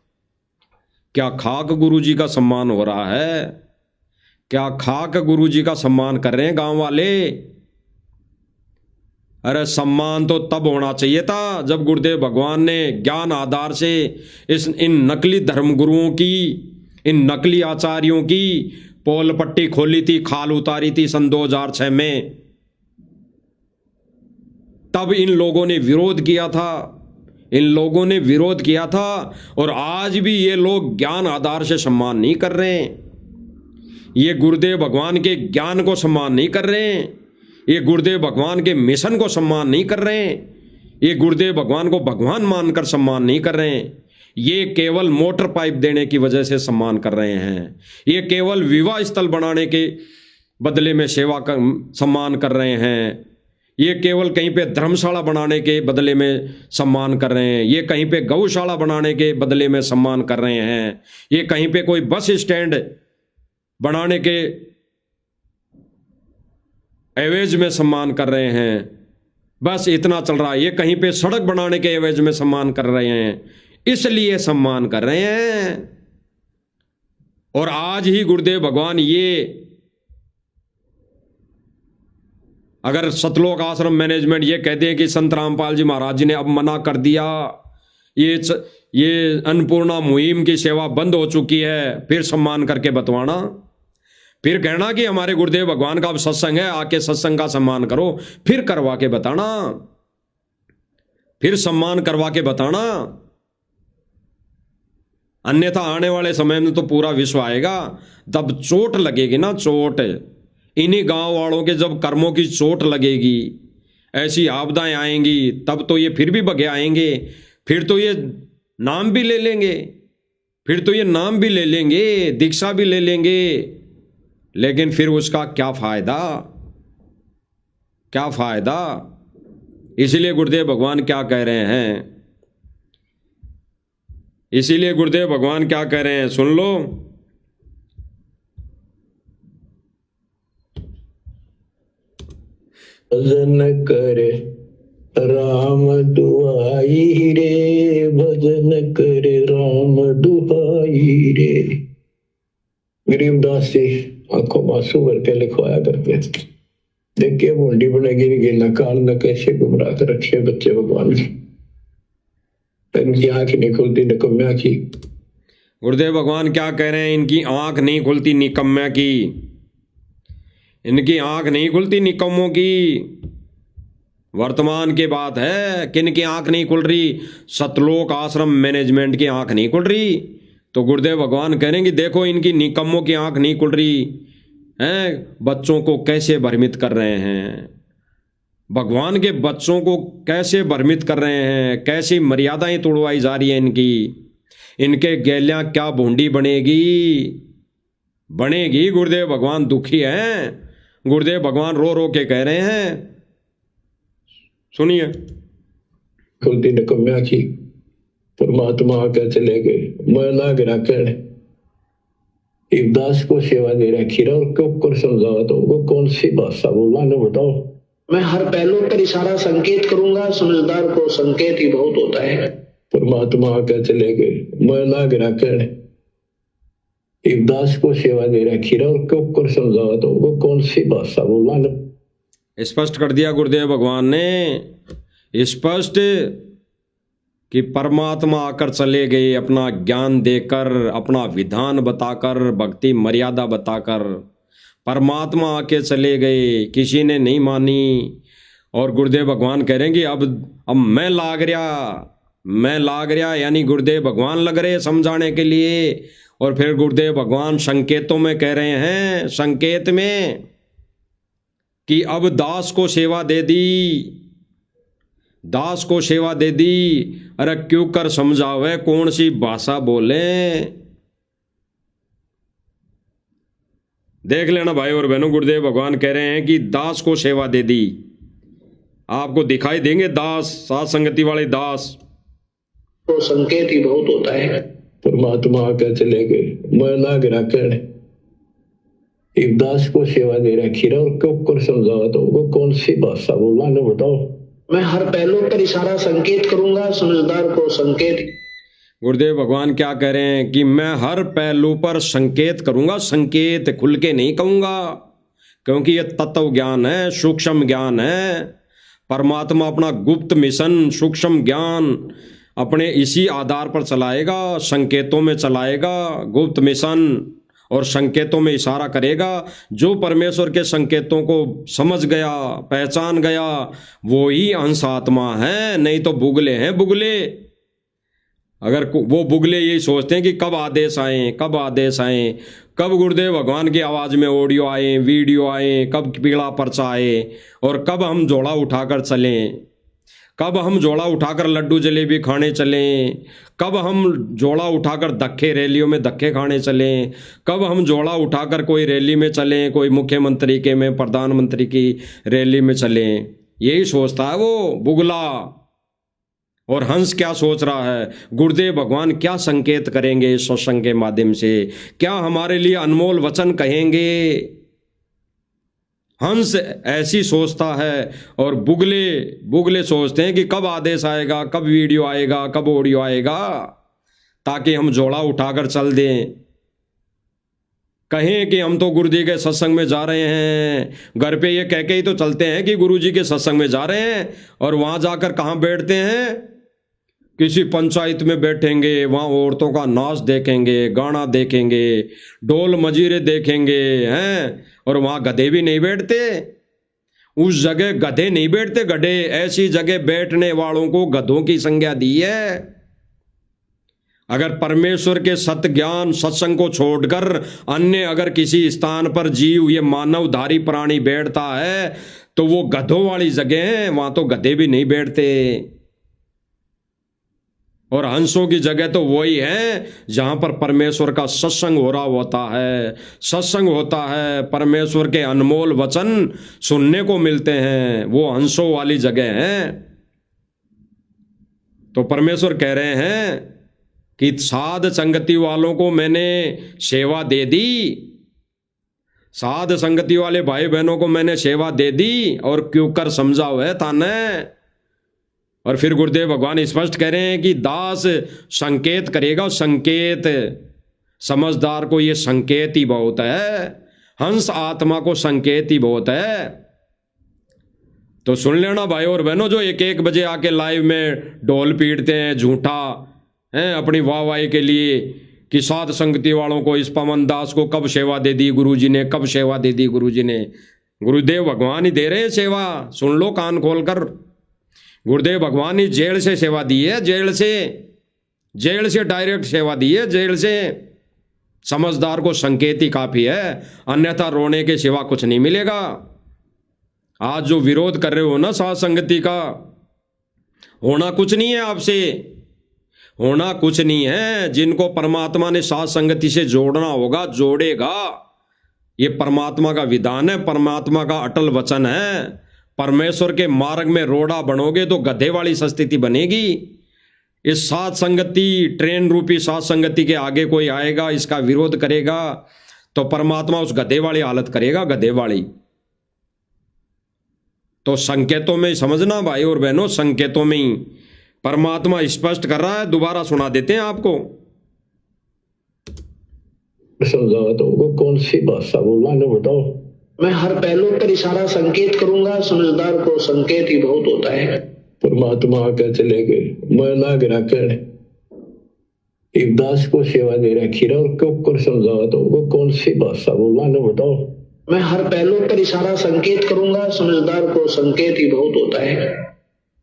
क्या खाक गुरुजी का सम्मान हो रहा है? क्या खाक गुरुजी का सम्मान कर रहे हैं गांव वाले? अरे सम्मान तो तब होना चाहिए था जब गुरुदेव भगवान ने ज्ञान आधार से इन नकली धर्मगुरुओं की, इन नकली आचार्यों की पोल पट्टी खोली थी, खाल उतारी थी सन 2006 में। तब इन लोगों ने विरोध किया था, इन लोगों ने विरोध किया था। और आज भी ये लोग ज्ञान आधार से सम्मान नहीं कर रहे हैं। ये गुरुदेव भगवान के ज्ञान को सम्मान नहीं कर रहे हैं। ये गुरुदेव भगवान के मिशन को सम्मान नहीं कर रहे हैं। ये गुरुदेव भगवान को भगवान मानकर सम्मान नहीं कर रहे हैं। ये केवल मोटर पाइप देने की वजह से सम्मान कर रहे हैं। ये केवल विवाह स्थल बनाने के बदले में सेवा का सम्मान कर रहे हैं। ये केवल कहीं पे धर्मशाला बनाने के बदले में सम्मान कर रहे हैं। ये कहीं पे गौशाला बनाने के बदले में सम्मान कर रहे हैं। ये कहीं पे कोई बस स्टैंड बनाने के एवज में सम्मान कर रहे हैं। बस इतना चल रहा है। ये कहीं पे सड़क बनाने के एवज में सम्मान कर रहे हैं, इसलिए सम्मान कर रहे हैं। और आज ही गुरुदेव भगवान ये, अगर सतलोक आश्रम मैनेजमेंट ये कहते हैं कि संत रामपाल जी महाराज जी ने अब मना कर दिया, ये अन्नपूर्णा मुहिम की सेवा बंद हो चुकी है, फिर सम्मान करके बतवाना, फिर कहना कि हमारे गुरुदेव भगवान का अब सत्संग है, आके सत्संग का सम्मान करो, फिर करवा के बताना, फिर सम्मान करवा के बताना। अन्यथा आने वाले समय में तो पूरा विश्व आएगा, तब चोट लगेगी ना, चोट। इन्हीं गांव वालों के जब कर्मों की चोट लगेगी, ऐसी आपदाएं आएंगी, तब तो ये फिर भी बगे आएंगे। फिर तो ये नाम भी ले लेंगे, फिर तो ये नाम भी ले लेंगे, दीक्षा भी ले लेंगे, लेकिन फिर उसका क्या फायदा, क्या फायदा। इसीलिए गुरुदेव भगवान क्या कह रहे हैं, इसीलिए गुरुदेव भगवान क्या कह रहे हैं, सुन लो। भजन करे राम दुहाई रे, भजन करे राम दुहाई रे। गरीबदास जी आंखों में आंसू भर के लिखवाया करते थे, देखिए मुंडी बनेगी नहीं, न काल न कैसे गुमराह कर रखे बच्चे भगवान की। इनकी आंख नहीं खुलती निकम्या की। गुरुदेव भगवान क्या कह रहे हैं, इनकी आंख नहीं खुलती निकम्या की, इनकी आंख नहीं खुलती निकम्मों की। वर्तमान की बात है, किन की आंख नहीं खुल रही? सतलोक आश्रम मैनेजमेंट की आंख नहीं खुल रही। तो गुरुदेव भगवान कह रहे हैं कि देखो इनकी निकम्मों की आंख नहीं खुल रही हैं, बच्चों को कैसे भ्रमित कर रहे हैं, भगवान के बच्चों को कैसे भ्रमित कर रहे हैं, कैसी मर्यादाएं तोड़वाई जा रही है इनकी। इनके गैलियां क्या भूंडी बनेगी, बनेगी। गुरुदेव भगवान दुखी हैं, गुरुदेव भगवान रो रो के कह रहे हैं, सुनिए। खुलती निकम्या की, परमात्मा आकर चले गए, मैं लाग रखे दास को सेवा दे रखी रहा, और क्यों कर समझावा तो वो कौन सी भाषा बोला न बताओ। मैं हर पहलू पर इशारा संकेत करूंगा, समझदार को संकेत ही बहुत होता है। परमात्मा आकर चले गए, मैं लाग रखे दास को सेवा दे रखी रहा, और क्यों कर समझावा तो वो कौन सी भाषा बोला न। स्पष्ट कर दिया गुरुदेव भगवान ने, स्पष्ट कि परमात्मा आकर चले गए, अपना ज्ञान देकर, अपना विधान बताकर, भक्ति मर्यादा बताकर परमात्मा आके चले गए, किसी ने नहीं मानी। और गुरुदेव भगवान कह रहे हैं कि अब मैं लाग रहा, मैं लाग रहा, यानी गुरुदेव भगवान लग रहे समझाने के लिए। और फिर गुरुदेव भगवान संकेतों में कह रहे हैं, संकेत में, कि अब दास को सेवा दे दी, दास को सेवा दे दी। अरे क्यों कर समझावे, कौन सी भाषा बोले। देख लेना भाई और बहनों, गुरुदेव भगवान कह रहे हैं कि दास को सेवा दे दी। आपको दिखाई देंगे दास, साथ संगति वाले दास। तो संकेत ही बहुत होता है। परमात्मा आके चले गए, मैं लाग रखने एक दास को सेवा दे रखी रहा, और क्यों कर समझावा तो वो कौन सी भाषा बोला ना बताओ। मैं हर पहलू पर इशारा संकेत करूंगा, समझदार को संकेत। गुरुदेव भगवान क्या कह रहे हैं कि मैं हर पहलू पर संकेत करूंगा, संकेत खुल के नहीं कहूंगा, क्योंकि यह तत्व ज्ञान है, सूक्ष्म ज्ञान है। परमात्मा अपना गुप्त मिशन, सूक्ष्म ज्ञान अपने इसी आधार पर चलाएगा, संकेतों में चलाएगा, गुप्त मिशन और संकेतों में इशारा करेगा। जो परमेश्वर के संकेतों को समझ गया, पहचान गया, वो ही अंश आत्मा है, नहीं तो बुगले हैं, बुगले। अगर वो बुगले यही सोचते हैं कि कब आदेश आए, कब आदेश आए, कब गुरुदेव भगवान की आवाज़ में ऑडियो आए, वीडियो आए, कब पीला पर्चा आए, और कब हम झोला उठाकर चलें, कब हम झोला उठाकर लड्डू जलेबी खाने चलें, कब हम झोला उठाकर धक्के रैलियों में धक्के खाने चलें, कब हम झोला उठाकर कोई रैली में चलें, कोई मुख्यमंत्री के में, प्रधानमंत्री की रैली में चलें। यही सोचता है वो बुगला। और हंस क्या सोच रहा है, गुरुदेव भगवान क्या संकेत करेंगे इस सत्संग के माध्यम से, क्या हमारे लिए अनमोल वचन कहेंगे। हंस ऐसी सोचता है, और बुगले सोचते हैं कि कब आदेश आएगा, कब वीडियो आएगा, कब ऑडियो आएगा, ताकि हम जोड़ा उठाकर चल दें, कहें कि हम तो गुरु जी के सत्संग में जा रहे हैं। घर पे ये कह के ही तो चलते हैं कि गुरु जी के सत्संग में जा रहे हैं, और वहाँ जाकर कहाँ बैठते हैं, किसी पंचायत में बैठेंगे, वहाँ औरतों का नाच देखेंगे, गाना देखेंगे, ढोल मजीरे देखेंगे हैं, और वहाँ गधे भी नहीं बैठते। उस जगह गधे नहीं बैठते, गधे ऐसी जगह बैठने वालों को गधों की संज्ञा दी है। अगर परमेश्वर के सत्य ज्ञान सत्संग को छोड़कर अन्य अगर किसी स्थान पर जीव, ये मानवधारी प्राणी बैठता है, तो वो गधों वाली जगह है, वहाँ तो गधे भी नहीं बैठते। और हंसों की जगह तो वही है जहाँ पर परमेश्वर का सत्संग हो रहा होता है, सत्संग होता है, परमेश्वर के अनमोल वचन सुनने को मिलते हैं, वो हंसों वाली जगह है। तो परमेश्वर कह रहे हैं कि साध संगति वालों को मैंने सेवा दे दी, साध संगति वाले भाई बहनों को मैंने सेवा दे दी, और क्यों कर समझाओ है ताने। और फिर गुरुदेव भगवान स्पष्ट कह रहे हैं कि दास संकेत करेगा, संकेत, समझदार को ये संकेत ही बहुत है, हंस आत्मा को संकेत ही बहुत है। तो सुन लेना भाई और बहनों, जो एक एक बजे आके लाइव में ढोल पीटते हैं झूठा हैं अपनी वाहवाही के लिए, कि साध संगति वालों को, इस पवन दास को कब सेवा दे दी गुरुजी ने, कब सेवा दे दी गुरुजी ने। गुरुदेव भगवान ही दे रहे हैं सेवा, सुन लो कान खोलकर। गुरुदेव भगवान ही जेल से सेवा दी है, जेल से डायरेक्ट सेवा दी है, जेल से। समझदार को संकेत ही काफी है, अन्यथा रोने के सिवा कुछ नहीं मिलेगा। आज जो विरोध कर रहे हो ना साध संगति का, होना कुछ नहीं है आपसे, होना कुछ नहीं है। जिनको परमात्मा ने साध संगति से जोड़ना होगा, जोड़ेगा। ये परमात्मा का विधान है, परमात्मा का अटल वचन है। परमेश्वर के मार्ग में रोड़ा बनोगे तो गधे वाली स्थिति बनेगी। इस साध संगति, ट्रेन रूपी साध संगति के आगे कोई आएगा, इसका विरोध करेगा, तो परमात्मा उस गधे वाली हालत करेगा, गधे वाली। तो संकेतों में समझना भाई और बहनों, संकेतों में ही परमात्मा स्पष्ट कर रहा है। दोबारा सुना देते हैं आपको। समझाओ तो वो कौन सी भाषा बोला ना बताओ। मैं हर पहलू पर इशारा संकेत करूंगा, समझदार को संकेत ही बहुत होता है। परमात्मा आके चले गए, मैं लाग रखने एक दास को सेवा दे रखी रहा, और क्यों कर समझाओ तो वो कौन सी भाषा बोला ना बताओ। मैं हर पहलू पर इशारा संकेत करूंगा, समझदार को संकेत ही बहुत होता है।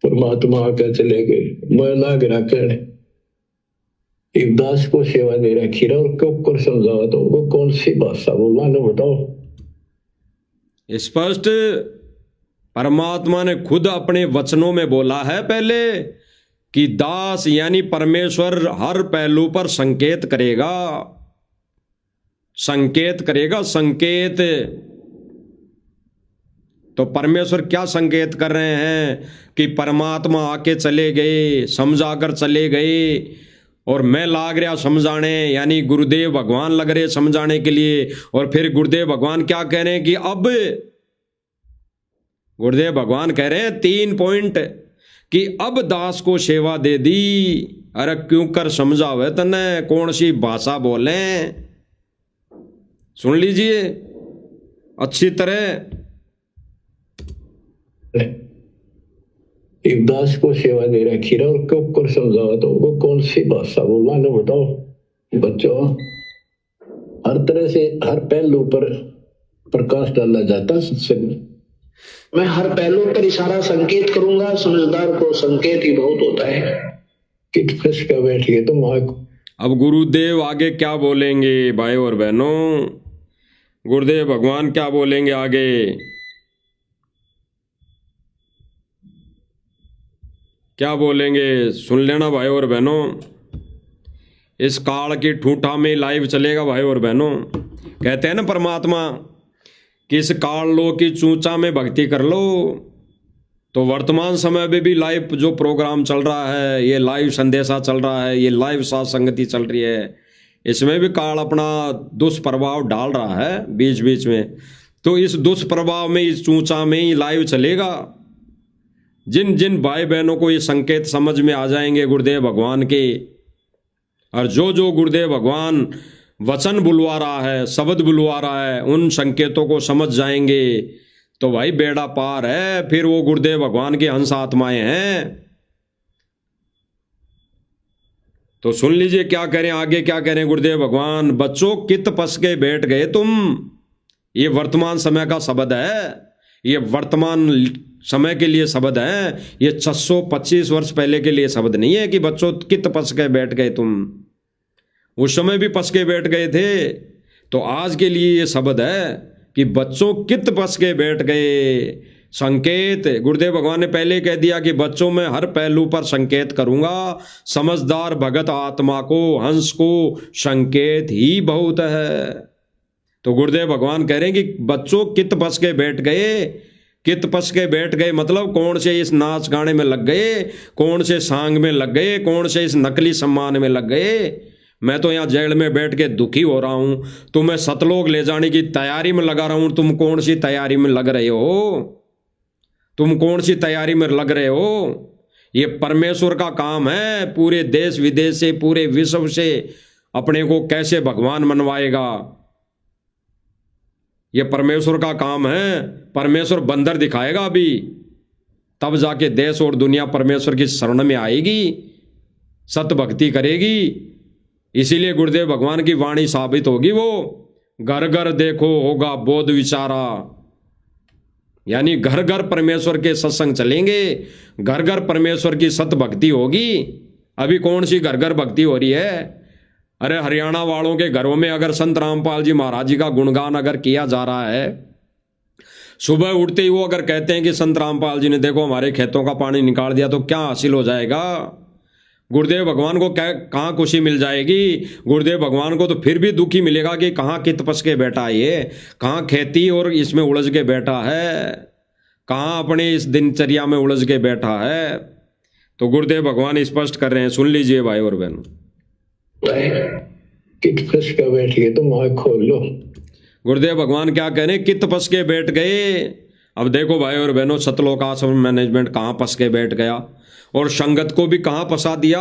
परमात्मा आके चले गए, मैं लाग रखने एक दास को सेवा दे रखी रहा और क्यों कर समझावा तो वो कौन सी भाषा बोला ना बताओ। स्पष्ट परमात्मा ने खुद अपने वचनों में बोला है पहले कि दास यानी परमेश्वर हर पहलू पर संकेत करेगा, संकेत करेगा, संकेत। तो परमेश्वर क्या संकेत कर रहे हैं कि परमात्मा आके चले गए, समझाकर चले गए, और मैं लाग रहा समझाने, यानी गुरुदेव भगवान लग रहे समझाने के लिए। और फिर गुरुदेव भगवान क्या कह रहे हैं कि अब गुरुदेव भगवान कह रहे हैं 3 पॉइंट कि अब दास को सेवा दे दी। अरे क्यों कर समझावे तने, कौन सी भाषा बोले, सुन लीजिए अच्छी तरह। एक दास को सेवा दे रखी रहा और क्यों कर समझावा तो वो कौन सी भाषा बोला ना बताओ। बच्चों, हर तरह से हर पहलू पर प्रकाश डाला जाता सत्संग। मैं हर पहलू पर इशारा संकेत करूंगा, समझदार को संकेत ही बहुत होता है। किट फंस कर बैठ गए तुम। अब गुरुदेव आगे क्या बोलेंगे भाई और बहनों, गुरुदेव भगवान क्या बोलेंगे आगे, क्या बोलेंगे सुन लेना भाई और बहनों। इस काल की ठूठा में लाइव चलेगा भाई और बहनों। कहते हैं ना परमात्मा कि इस काल लो की चूचा में भक्ति कर लो। तो वर्तमान समय में भी लाइव जो प्रोग्राम चल रहा है, ये लाइव संदेशा चल रहा है, ये लाइव साथ संगति चल रही है, इसमें भी काल अपना दुष्प्रभाव डाल रहा है बीच बीच में। तो इस दुष्प्रभाव में, इस चूचा में ही लाइव चलेगा। जिन जिन भाई बहनों को ये संकेत समझ में आ जाएंगे गुरुदेव भगवान के, और जो जो गुरुदेव भगवान वचन बुलवा रहा है, शब्द बुलवा रहा है, उन संकेतों को समझ जाएंगे तो भाई बेड़ा पार है। फिर वो गुरुदेव भगवान की हंस आत्माएं हैं। तो सुन लीजिए क्या करें आगे, क्या करें गुरुदेव भगवान। बच्चों कित पस के बैठ गए तुम, ये वर्तमान समय का शब्द है, ये वर्तमान समय के लिए शब्द है, ये 625 वर्ष पहले के लिए शब्द नहीं है कि बच्चों कित पस के बैठ गए तुम। उस समय भी पस के बैठ गए थे। तो आज के लिए ये शब्द है कि बच्चों कित पस के बैठ गए। संकेत गुरुदेव भगवान ने पहले कह दिया कि बच्चों में हर पहलू पर संकेत करूंगा। समझदार भगत आत्मा को, हंस को संकेत ही बहुत है। तो गुरुदेव भगवान कह रहे हैं कि बच्चों कित पस के बैठ गए। कित पस के बैठ गए मतलब कौन से इस नाच गाने में लग गए, कौन से सांग में लग गए, कौन से इस नकली सम्मान में लग गए। मैं तो यहाँ जेल में बैठ के दुखी हो रहा हूँ, तुम्हें सतलोक ले जाने की तैयारी में लगा रहा हूँ। तुम कौन सी तैयारी में लग रहे हो, तुम कौन सी तैयारी में लग रहे हो। ये परमेश्वर का काम है, पूरे देश विदेश से, पूरे विश्व से अपने को कैसे भगवान मनवाएगा, ये परमेश्वर का काम है। परमेश्वर बंदर दिखाएगा अभी, तब जाके देश और दुनिया परमेश्वर की शरण में आएगी, सत भक्ति करेगी। इसीलिए गुरुदेव भगवान की वाणी साबित होगी वो, घर घर देखो होगा बोध विचारा। यानी घर घर परमेश्वर के सत्संग चलेंगे, घर घर परमेश्वर की सत भक्ति होगी। अभी कौन सी घर घर भक्ति हो रही है। अरे हरियाणा वालों के घरों में अगर संत रामपाल जी महाराज जी का गुणगान अगर किया जा रहा है, सुबह उठते ही वो अगर कहते हैं कि संत रामपाल जी ने देखो हमारे खेतों का पानी निकाल दिया, तो क्या हासिल हो जाएगा। गुरुदेव भगवान को क्या कहाँ खुशी मिल जाएगी। गुरुदेव भगवान को तो फिर भी दुखी मिलेगा कि कहाँ कित पस के बैठा है ये, कहाँ खेती और इसमें उलझ के बैठा है, कहाँ अपने इस दिनचर्या में उलझ के बैठा है। तो गुरुदेव भगवान स्पष्ट कर रहे हैं, सुन लीजिए भाई और बहनों। कित फंस के बैठ गए तुम, आँख खोल लो। गुरुदेव भगवान क्या कह रहे हैं, कित फंस के बैठ गए। अब देखो भाई और बहनों, सतलोक आश्रम मैनेजमेंट कहाँ फंस के बैठ गया और संगत को भी कहाँ फंसा दिया।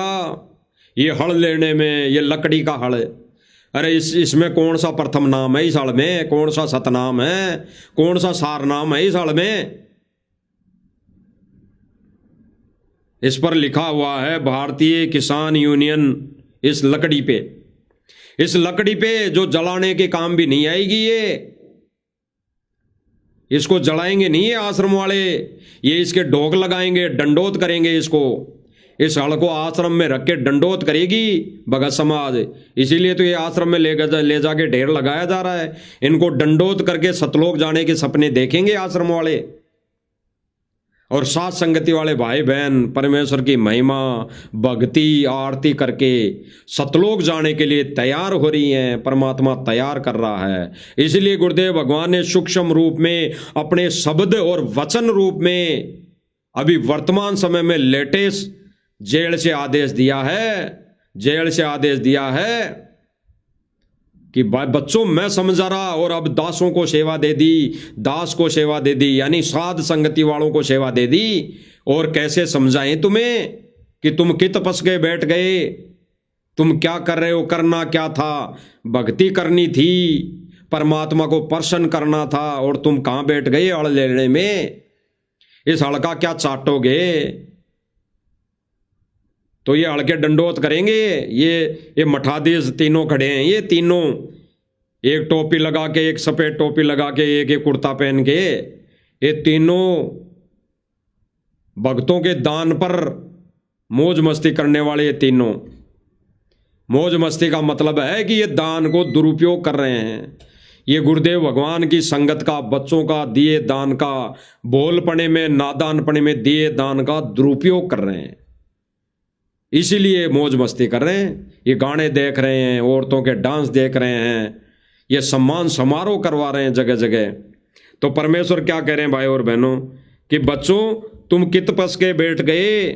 ये हड़ लेने में, ये लकड़ी का हड़। अरे इसमें कौन सा प्रथम नाम है इस हड़ में, कौन सा सतनाम है, कौन सा सार नाम है इस हड़ में। इस पर लिखा हुआ है भारतीय किसान यूनियन। इस लकड़ी पे, इस लकड़ी पे जो जलाने के काम भी नहीं आएगी ये, इसको जलाएंगे नहीं ये आश्रम वाले, ये इसके ढोक लगाएंगे, दंडोत करेंगे इसको। इस हड़ को आश्रम में रख के दंडोत करेगी भगत समाज। इसीलिए तो ये आश्रम में ले जाके ढेर लगाया जा रहा है। इनको दंडोत करके सतलोक जाने के सपने देखेंगे आश्रम वाले। और साथ संगति वाले भाई बहन परमेश्वर की महिमा भक्ति आरती करके सतलोक जाने के लिए तैयार हो रही हैं। परमात्मा तैयार कर रहा है। इसलिए गुरुदेव भगवान ने सूक्ष्म रूप में अपने शब्द और वचन रूप में अभी वर्तमान समय में लेटेस्ट जेल से आदेश दिया है कि बच्चों मैं समझा रहा, और अब दासों को सेवा दे दी, दास को सेवा दे दी, यानी साध संगति वालों को सेवा दे दी। और कैसे समझाएं तुम्हें कि तुम कित पस गए बैठ गए, तुम क्या कर रहे हो, करना क्या था, भक्ति करनी थी, परमात्मा को प्रसन्न करना था, और तुम कहां बैठ गए अड़ लेने में। इस हड़ का क्या चाटोगे। तो ये हड़के दंडोत करेंगे। ये मठाधीश तीनों खड़े हैं, ये तीनों एक टोपी लगा के, एक सफेद टोपी लगा के, एक कुर्ता पहन के, ये तीनों भक्तों के दान पर मौज मस्ती करने वाले। ये तीनों मौज मस्ती का मतलब है कि ये दान को दुरुपयोग कर रहे हैं। ये गुरुदेव भगवान की संगत का, बच्चों का दिए दान का, बोलपने में नादानपने में दिए दान का दुरुपयोग कर रहे हैं। इसीलिए मौज मस्ती कर रहे हैं। ये गाने देख रहे हैं, औरतों के डांस देख रहे हैं, ये सम्मान समारोह करवा रहे हैं जगह जगह। तो परमेश्वर क्या कह रहे हैं भाई और बहनों कि बच्चों तुम कित पस के बैठ गए,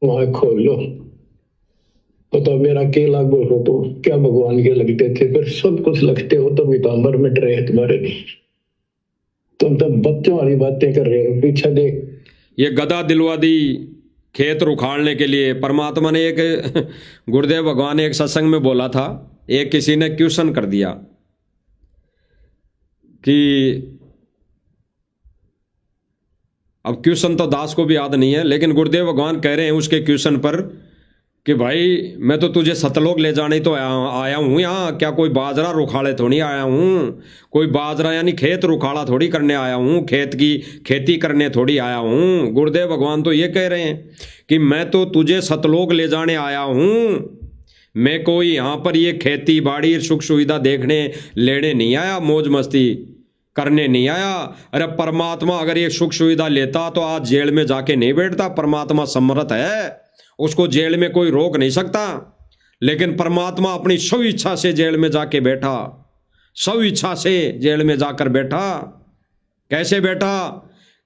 वहां खोल लो। पता मेरा के लागू हो तो क्या भगवान के लगते थे, फिर सब कुछ लगते हो तो वितांबर मिट रहे हैं तुम्हारे लिए। तुम तो बच्चों वाली बातें कर रहे हो। पीछे देख, ये गदा दिलवा दी खेत रुखाड़ने के लिए। परमात्मा ने एक गुरुदेव भगवान ने एक सत्संग में बोला था, एक किसी ने क्वेश्चन कर दिया कि अब क्वेश्चन तो दास को भी याद नहीं है, लेकिन गुरुदेव भगवान कह रहे हैं उसके क्वेश्चन पर कि भाई मैं तो तुझे सतलोक ले जाने तो आया हूँ यहाँ, क्या कोई बाजरा रुखाड़े थोड़ी आया हूँ, कोई बाजरा यानी खेत रुखाड़ा थोड़ी करने आया हूँ, खेत की खेती करने थोड़ी आया हूँ। गुरुदेव भगवान तो ये कह रहे हैं कि मैं तो तुझे सतलोक ले जाने आया हूँ, मैं कोई यहाँ पर ये खेती बाड़ी सुख सुविधा देखने लेने नहीं आया, मौज मस्ती करने नहीं आया। अरे परमात्मा अगर ये सुख सुविधा लेता तो आज जेल में जाके नहीं बैठता। परमात्मा समर्थ है, उसको जेल में कोई रोक नहीं सकता। लेकिन परमात्मा अपनी स्व इच्छा से जेल में जाके बैठा, स्व इच्छा से जेल में जाकर बैठा। कैसे बैठा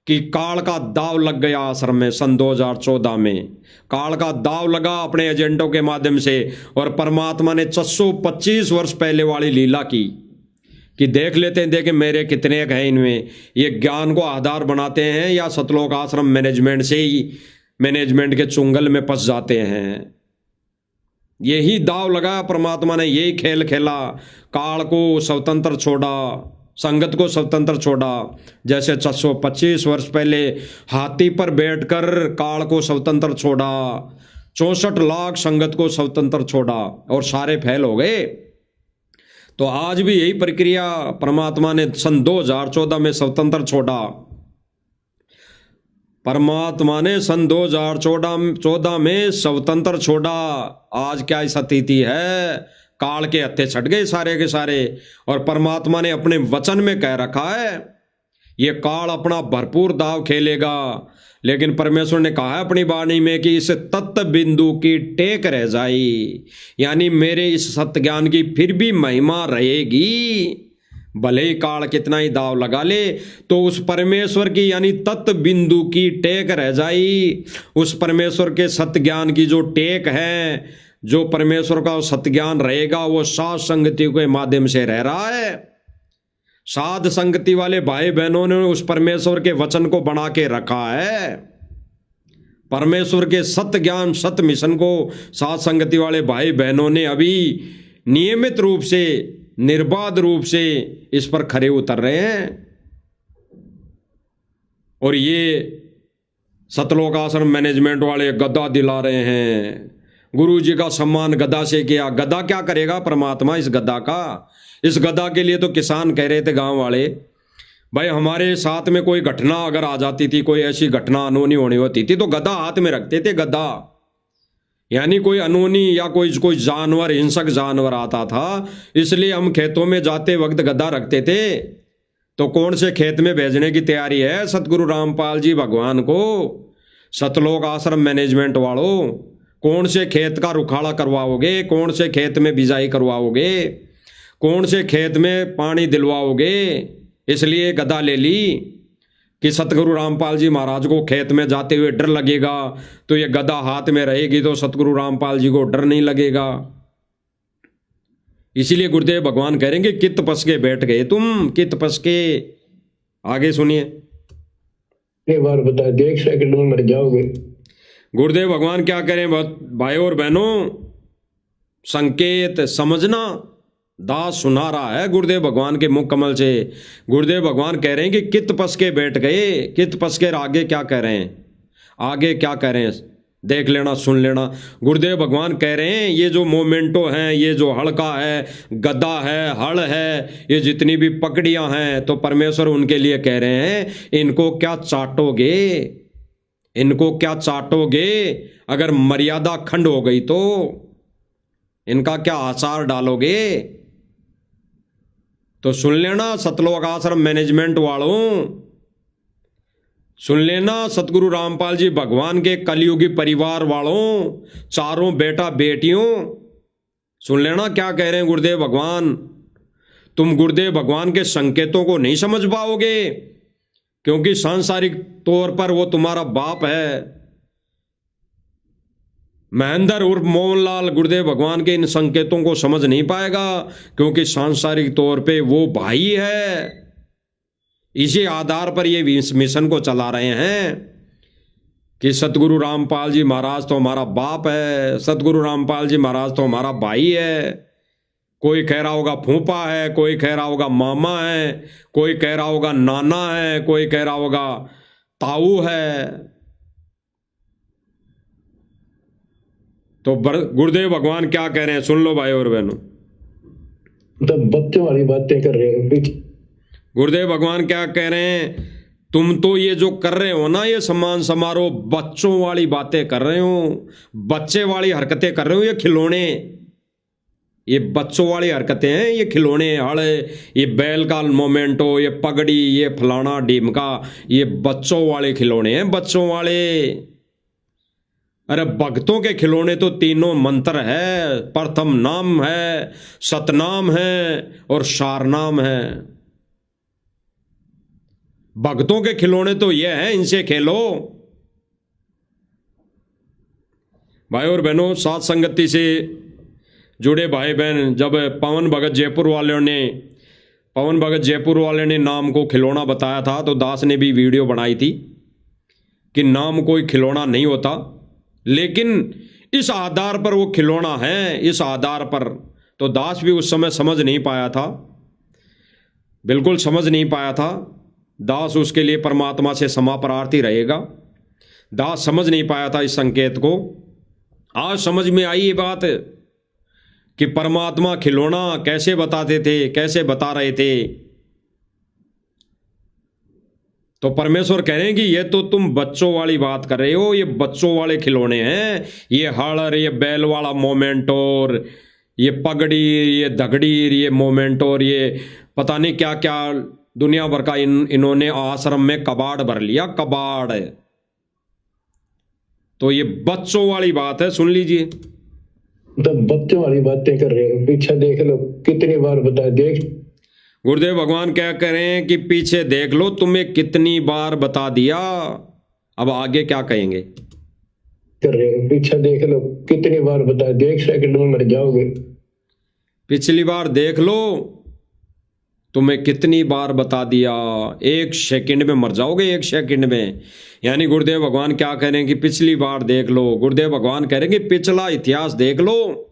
कि काल का दाव लग गया आश्रम में। सन 2014 में काल का दाव लगा अपने एजेंटों के माध्यम से, और परमात्मा ने 625 वर्ष पहले वाली लीला की कि देख लेते हैं, देखें मेरे कितने हैं इनमें। ये ज्ञान को आधार बनाते हैं या सतलोक आश्रम मैनेजमेंट से ही मैनेजमेंट के चुंगल में फंस जाते हैं। यही दाव लगा परमात्मा ने, यही खेल खेला। काल को स्वतंत्र छोड़ा, संगत को स्वतंत्र छोड़ा। जैसे 625 वर्ष पहले हाथी पर बैठकर काल को स्वतंत्र छोड़ा, 64 लाख संगत को स्वतंत्र छोड़ा और सारे फैल हो गए। तो आज भी यही प्रक्रिया परमात्मा ने सन 2014 में स्वतंत्र छोड़ा। परमात्मा ने सन 2014 में स्वतंत्र छोड़ा। आज क्या स्थिति है, काल के हत्थे छट गए सारे के सारे। और परमात्मा ने अपने वचन में कह रखा है ये काल अपना भरपूर दाव खेलेगा, लेकिन परमेश्वर ने कहा है अपनी वाणी में कि इस तत्व बिंदु की टेक रह जाई, यानी मेरे इस सत्य ज्ञान की फिर भी महिमा रहेगी। भले ही काल कितना ही दाव लगा ले, तो उस परमेश्वर की यानी तत्व बिंदु की टेक रह जाई। उस परमेश्वर के सत्य ज्ञान की जो टेक है, जो परमेश्वर का सत्य ज्ञान रहेगा, वो साध संगति के माध्यम से रह रहा है। साध संगति वाले भाई बहनों ने उस परमेश्वर के वचन को बना के रखा है। परमेश्वर के सत्य ज्ञान सत्य मिशन को साध संगति वाले भाई बहनों ने अभी नियमित रूप से, निर्बाध रूप से इस पर खरे उतर रहे हैं। और ये सतलोक आश्रम मैनेजमेंट वाले गदा दिला रहे हैं। गुरु जी का सम्मान गदा से किया। गदा क्या करेगा परमात्मा इस गदा का? इस गदा के लिए तो किसान कह रहे थे गांव वाले, भाई हमारे साथ में कोई घटना अगर आ जाती थी, कोई ऐसी घटना अनहोनी होनी होती थी तो गदा हाथ में रखते थे, गदा। यानी कोई अनहोनी या कोई जानवर, हिंसक जानवर आता था, इसलिए हम खेतों में जाते वक्त गदा रखते थे। तो कौन से खेत में भेजने की तैयारी है सतगुरु रामपाल जी भगवान को? सतलोक आश्रम मैनेजमेंट वालों, कौन से खेत का रुखाड़ा करवाओगे? कौन से खेत में बिजाई करवाओगे? कौन से खेत में पानी दिलवाओगे? इसलिए गदा ले ली कि सतगुरु रामपाल जी महाराज को खेत में जाते हुए डर लगेगा, तो ये गदा हाथ में रहेगी तो सतगुरु रामपाल जी को डर नहीं लगेगा। इसीलिए गुरुदेव भगवान कह रहे हैं कि कित पसके बैठ गए तुम, कित पसके। आगे सुनिए। एक बार बता, देख सेकंड में मर जाओगे। गुरुदेव भगवान क्या करें भाई और बहनों, संकेत समझना। दास सुना रहा है गुरुदेव भगवान के मुख कमल से। गुरुदेव भगवान कह रहे हैं कि कित पसके बैठ गए। कित पसके आगे क्या कह रहे हैं, आगे क्या कह रहे हैं, देख लेना, सुन लेना। गुरुदेव भगवान कह रहे हैं ये जो मोमेंटो हैं, ये जो हड़का है, गदा है, हड़ है, ये जितनी भी पकड़ियां हैं, तो परमेश्वर उनके लिए कह रहे हैं इनको क्या चाटोगे, इनको क्या चाटोगे? अगर मर्यादा खंड हो गई तो इनका क्या आचार डालोगे? तो सुन लेना सतलोक आश्रम मैनेजमेंट वालों, सुन लेना सतगुरु रामपाल जी भगवान के कलयुगी परिवार वालों, चारों बेटा बेटियों, सुन लेना क्या कह रहे हैं गुरुदेव भगवान। तुम गुरुदेव भगवान के संकेतों को नहीं समझ पाओगे, क्योंकि सांसारिक तौर पर वो तुम्हारा बाप है। महेंद्र उर्फ मोहनलाल गुरुदेव भगवान के इन संकेतों को समझ नहीं पाएगा, क्योंकि सांसारिक तौर पे वो भाई है। इसी आधार पर ये मिशन को चला रहे हैं कि सतगुरु रामपाल जी महाराज तो हमारा बाप है, सतगुरु रामपाल जी महाराज तो हमारा भाई है। कोई कह रहा होगा फूफा है, कोई कह रहा होगा मामा है, कोई कह रहा होगा नाना है, कोई कह रहा होगा ताऊ है। तो गुरुदेव भगवान क्या कह रहे हैं, सुन लो भाई और बहनों। तो बच्चों वाली बातें कर रहे हो। गुरुदेव भगवान क्या कह रहे हैं, तुम तो ये जो कर रहे हो ना, ये सम्मान समारोह, बच्चों वाली बातें कर रहे हो, बच्चे वाली हरकतें कर रहे हो। ये खिलौने, ये बच्चों वाली हरकतें हैं, ये खिलौने, हड़, ये बैल का मोमेंटो, ये पगड़ी, ये फलाना ढीमका, ये बच्चों वाले खिलौने हैं, बच्चों वाले। अरे भक्तों के खिलौने तो तीनों मंत्र है, प्रथम नाम है, सतनाम है और सारनाम है। भक्तों के खिलौने तो ये हैं, इनसे खेलो। भाई और बहनों, साथ संगति से जुड़े भाई बहन, जब पवन भगत जयपुर वाले ने नाम को खिलौना बताया था, तो दास ने भी वीडियो बनाई थी कि नाम कोई खिलौना नहीं होता, लेकिन इस आधार पर वो खिलौना है, इस आधार पर। तो दास भी उस समय समझ नहीं पाया था, बिल्कुल समझ नहीं पाया था। दास उसके लिए परमात्मा से क्षमा प्रार्थी रहेगा। दास समझ नहीं पाया था इस संकेत को। आज समझ में आई ये बात कि परमात्मा खिलौना कैसे बताते थे, कैसे बता रहे थे। तो परमेश्वर कह रहे हैं कि ये तो तुम बच्चों वाली बात कर रहे हो, ये बच्चों वाले खिलौने हैं, ये हड़, ये बैल वाला मोमेंटोर, ये पगड़ी, ये दगड़ी, ये मोमेंटोर, ये पता नहीं क्या क्या दुनिया भर का इन्होंने आश्रम में कबाड़ भर लिया, कबाड़। तो ये बच्चों वाली बात है, सुन लीजिए। तो बच्चों वाली बातें कर रहे हो, पीछे देख लो, कितनी बार बता देख। गुरुदेव भगवान क्या करें कि पीछे देख लो, तुम्हें कितनी बार बता दिया, अब आगे क्या कहेंगे। कर रहे हो, पीछे देख लो, कितनी बार बता देख, सेकंड में मर जाओगे। पिछली बार देख लो, तुम्हें कितनी बार बता दिया, 1 सेकंड में मर जाओगे, 1 सेकंड में। यानी गुरुदेव भगवान क्या कह रहे हैं कि पिछली बार देख लो। गुरुदेव भगवान कह रहे हैं कि पिछला इतिहास देख लो,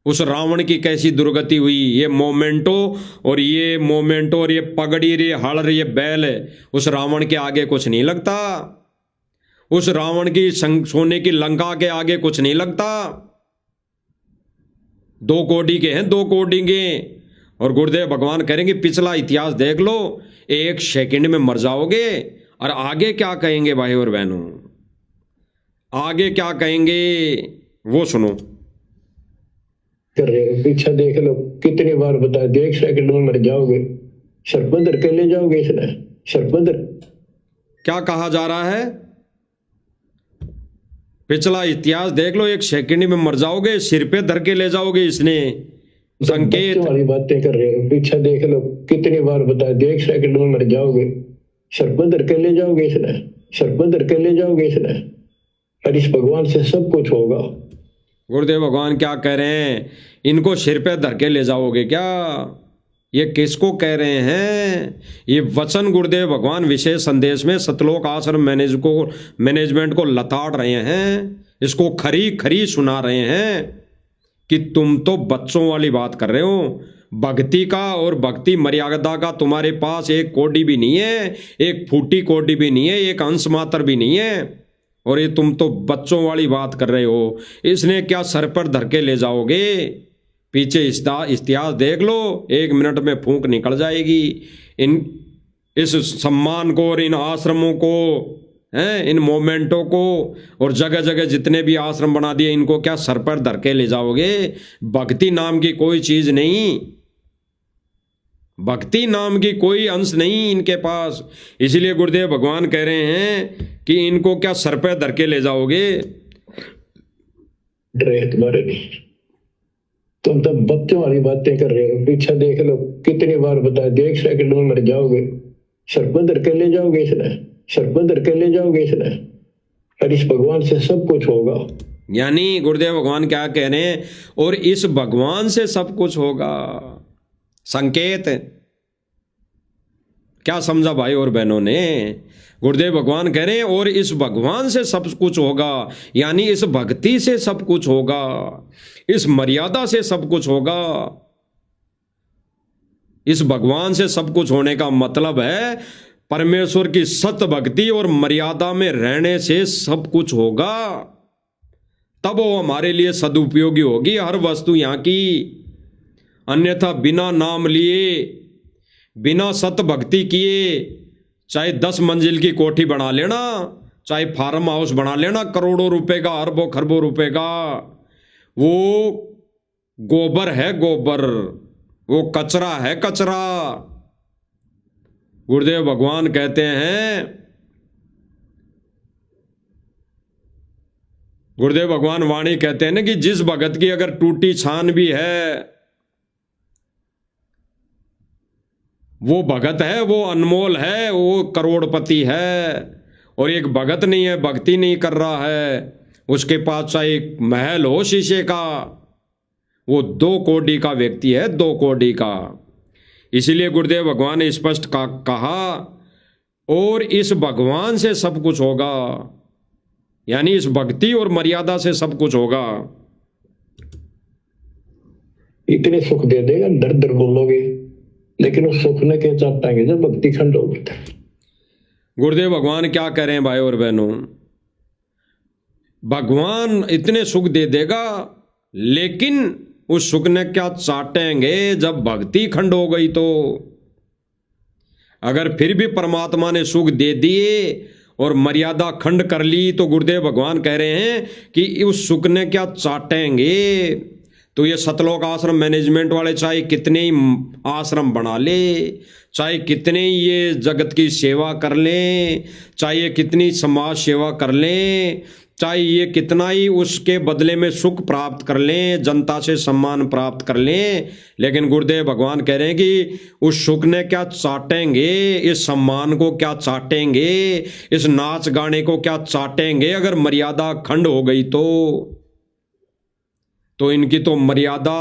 उस रावण की कैसी दुर्गति हुई। ये मोमेंटो और ये पगड़ी, ये हड़, ये बैल, उस रावण के आगे कुछ नहीं लगता। उस रावण की सोने की लंका के आगे कुछ नहीं लगता। 2 कोड़ी के हैं, 2 कोड़ी के। और गुरुदेव भगवान करेंगे पिछला इतिहास देख लो, 1 सेकंड में मर जाओगे। और आगे क्या कहेंगे भाई और बहनों, आगे क्या कहेंगे वो सुनो। कर रहे हो, पीछे देख लो, कितनी बार बताया, 1 सेकंड में मर जाओगे। सरपंदर के ले जाओगे इसने, सरपंदर क्या कहा जा रहा है, पिछला इतिहास देख लो, 1 सेकंड में मर जाओगे, सिर पे धर के ले जाओगे इसने। संकेत वाली बातें कर रहे हो, पीछे देख लो, कितनी बार बताया, 1 सेकंड में मर जाओगे। सरपंदर के ले जाओगे इसने, सरपंदर के ले जाओगे इसने, और इस भगवान से सब कुछ होगा। गुरुदेव भगवान क्या कह रहे हैं, इनको सिर पे धर के ले जाओगे क्या, ये किसको कह रहे हैं, ये वचन गुरुदेव भगवान विशेष संदेश में सतलोक आश्रम मैनेजमेंट को लताड़ रहे हैं, इसको खरी खरी सुना रहे हैं कि तुम तो बच्चों वाली बात कर रहे हो। भक्ति का और भक्ति मर्यादा का तुम्हारे पास 1 कौड़ी भी नहीं है, 1 फूटी कौड़ी भी नहीं है, 1 अंश मात्र भी नहीं है, और ये तुम तो बच्चों वाली बात कर रहे हो। इसने क्या सर पर धर के ले जाओगे, पीछे इतिहास देख लो, 1 मिनट में फूंक निकल जाएगी। इस सम्मान को और इन आश्रमों को, इन मोमेंटों को, और जगह जगह जितने भी आश्रम बना दिए, इनको क्या सर पर धर के ले जाओगे। भक्ति नाम की कोई चीज नहीं, भक्ति नाम की कोई अंश नहीं इनके पास। इसलिए गुरुदेव भगवान कह रहे हैं कि इनको क्या सर पर धर के ले जाओगे। डरे तुम्हारे नहीं, तुम तो बच्चों वाली बातें कर रहे हो, पीछे देख लो, कितनी बार बताया, 1 सेकंड में मर जाओगे। सरपंदर के ले जाओगे इसने, सरपंदर के ले जाओगे इसने, और इस भगवान से सब कुछ होगा। यानी गुरुदेव भगवान क्या कह रहे हैं, और इस भगवान से सब कुछ होगा। संकेत क्या समझा भाई और बहनों ने, गुरुदेव भगवान कह रहे हैं और इस भगवान से सब कुछ होगा, यानी इस भक्ति से सब कुछ होगा, इस मर्यादा से सब कुछ होगा। इस भगवान से सब कुछ होने का मतलब है परमेश्वर की सत्य भक्ति और मर्यादा में रहने से सब कुछ होगा, तब वो हमारे लिए सदुपयोगी होगी हर वस्तु यहाँ की। अन्यथा बिना नाम लिए, बिना सत्य भक्ति किए, चाहे 10 मंजिल की कोठी बना लेना, चाहे फार्म हाउस बना लेना करोड़ों रुपए का, अरबों खरबों रुपए का, वो गोबर है गोबर, वो कचरा है कचरा। गुरुदेव भगवान कहते हैं, गुरुदेव भगवान वाणी कहते हैं ना कि जिस भगत की अगर टूटी छान भी है, वो भगत है, वो अनमोल है, वो करोड़पति है। और एक भगत नहीं है, भक्ति नहीं कर रहा है, उसके पास चाहे एक महल हो शीशे का, वो 2 कौड़ी का व्यक्ति है, 2 कौड़ी का। इसीलिए गुरुदेव भगवान ने स्पष्ट कहा, और इस भगवान से सब कुछ होगा, यानी इस भक्ति और मर्यादा से सब कुछ होगा। इतने सुख दे देगा, दर दर बोलोगे, लेकिन उस सुख ने क्या चाटेंगे जब भक्ति खंड होगी। गुरुदेव भगवान क्या कह रहे हैं भाई और बहनों, भगवान इतने सुख दे देगा, लेकिन उस सुख ने क्या चाटेंगे जब भक्ति खंड हो गई तो। अगर फिर भी परमात्मा ने सुख दे दिए और मर्यादा खंड कर ली, तो गुरुदेव भगवान कह रहे हैं कि उस सुख ने क्या चाटेंगे। तो ये सतलोक आश्रम मैनेजमेंट वाले चाहे कितने ही आश्रम बना ले, चाहे कितने ही ये जगत की सेवा कर लें, चाहे ये कितनी समाज सेवा कर लें, चाहे ये कितना ही उसके बदले में सुख प्राप्त कर लें, जनता से सम्मान प्राप्त कर लें, लेकिन गुरुदेव भगवान कह रहे हैं कि उस सुख ने क्या चाटेंगे, इस सम्मान को क्या चाटेंगे, इस नाच गाने को क्या चाटेंगे अगर मर्यादा खंड हो गई तो इनकी तो मर्यादा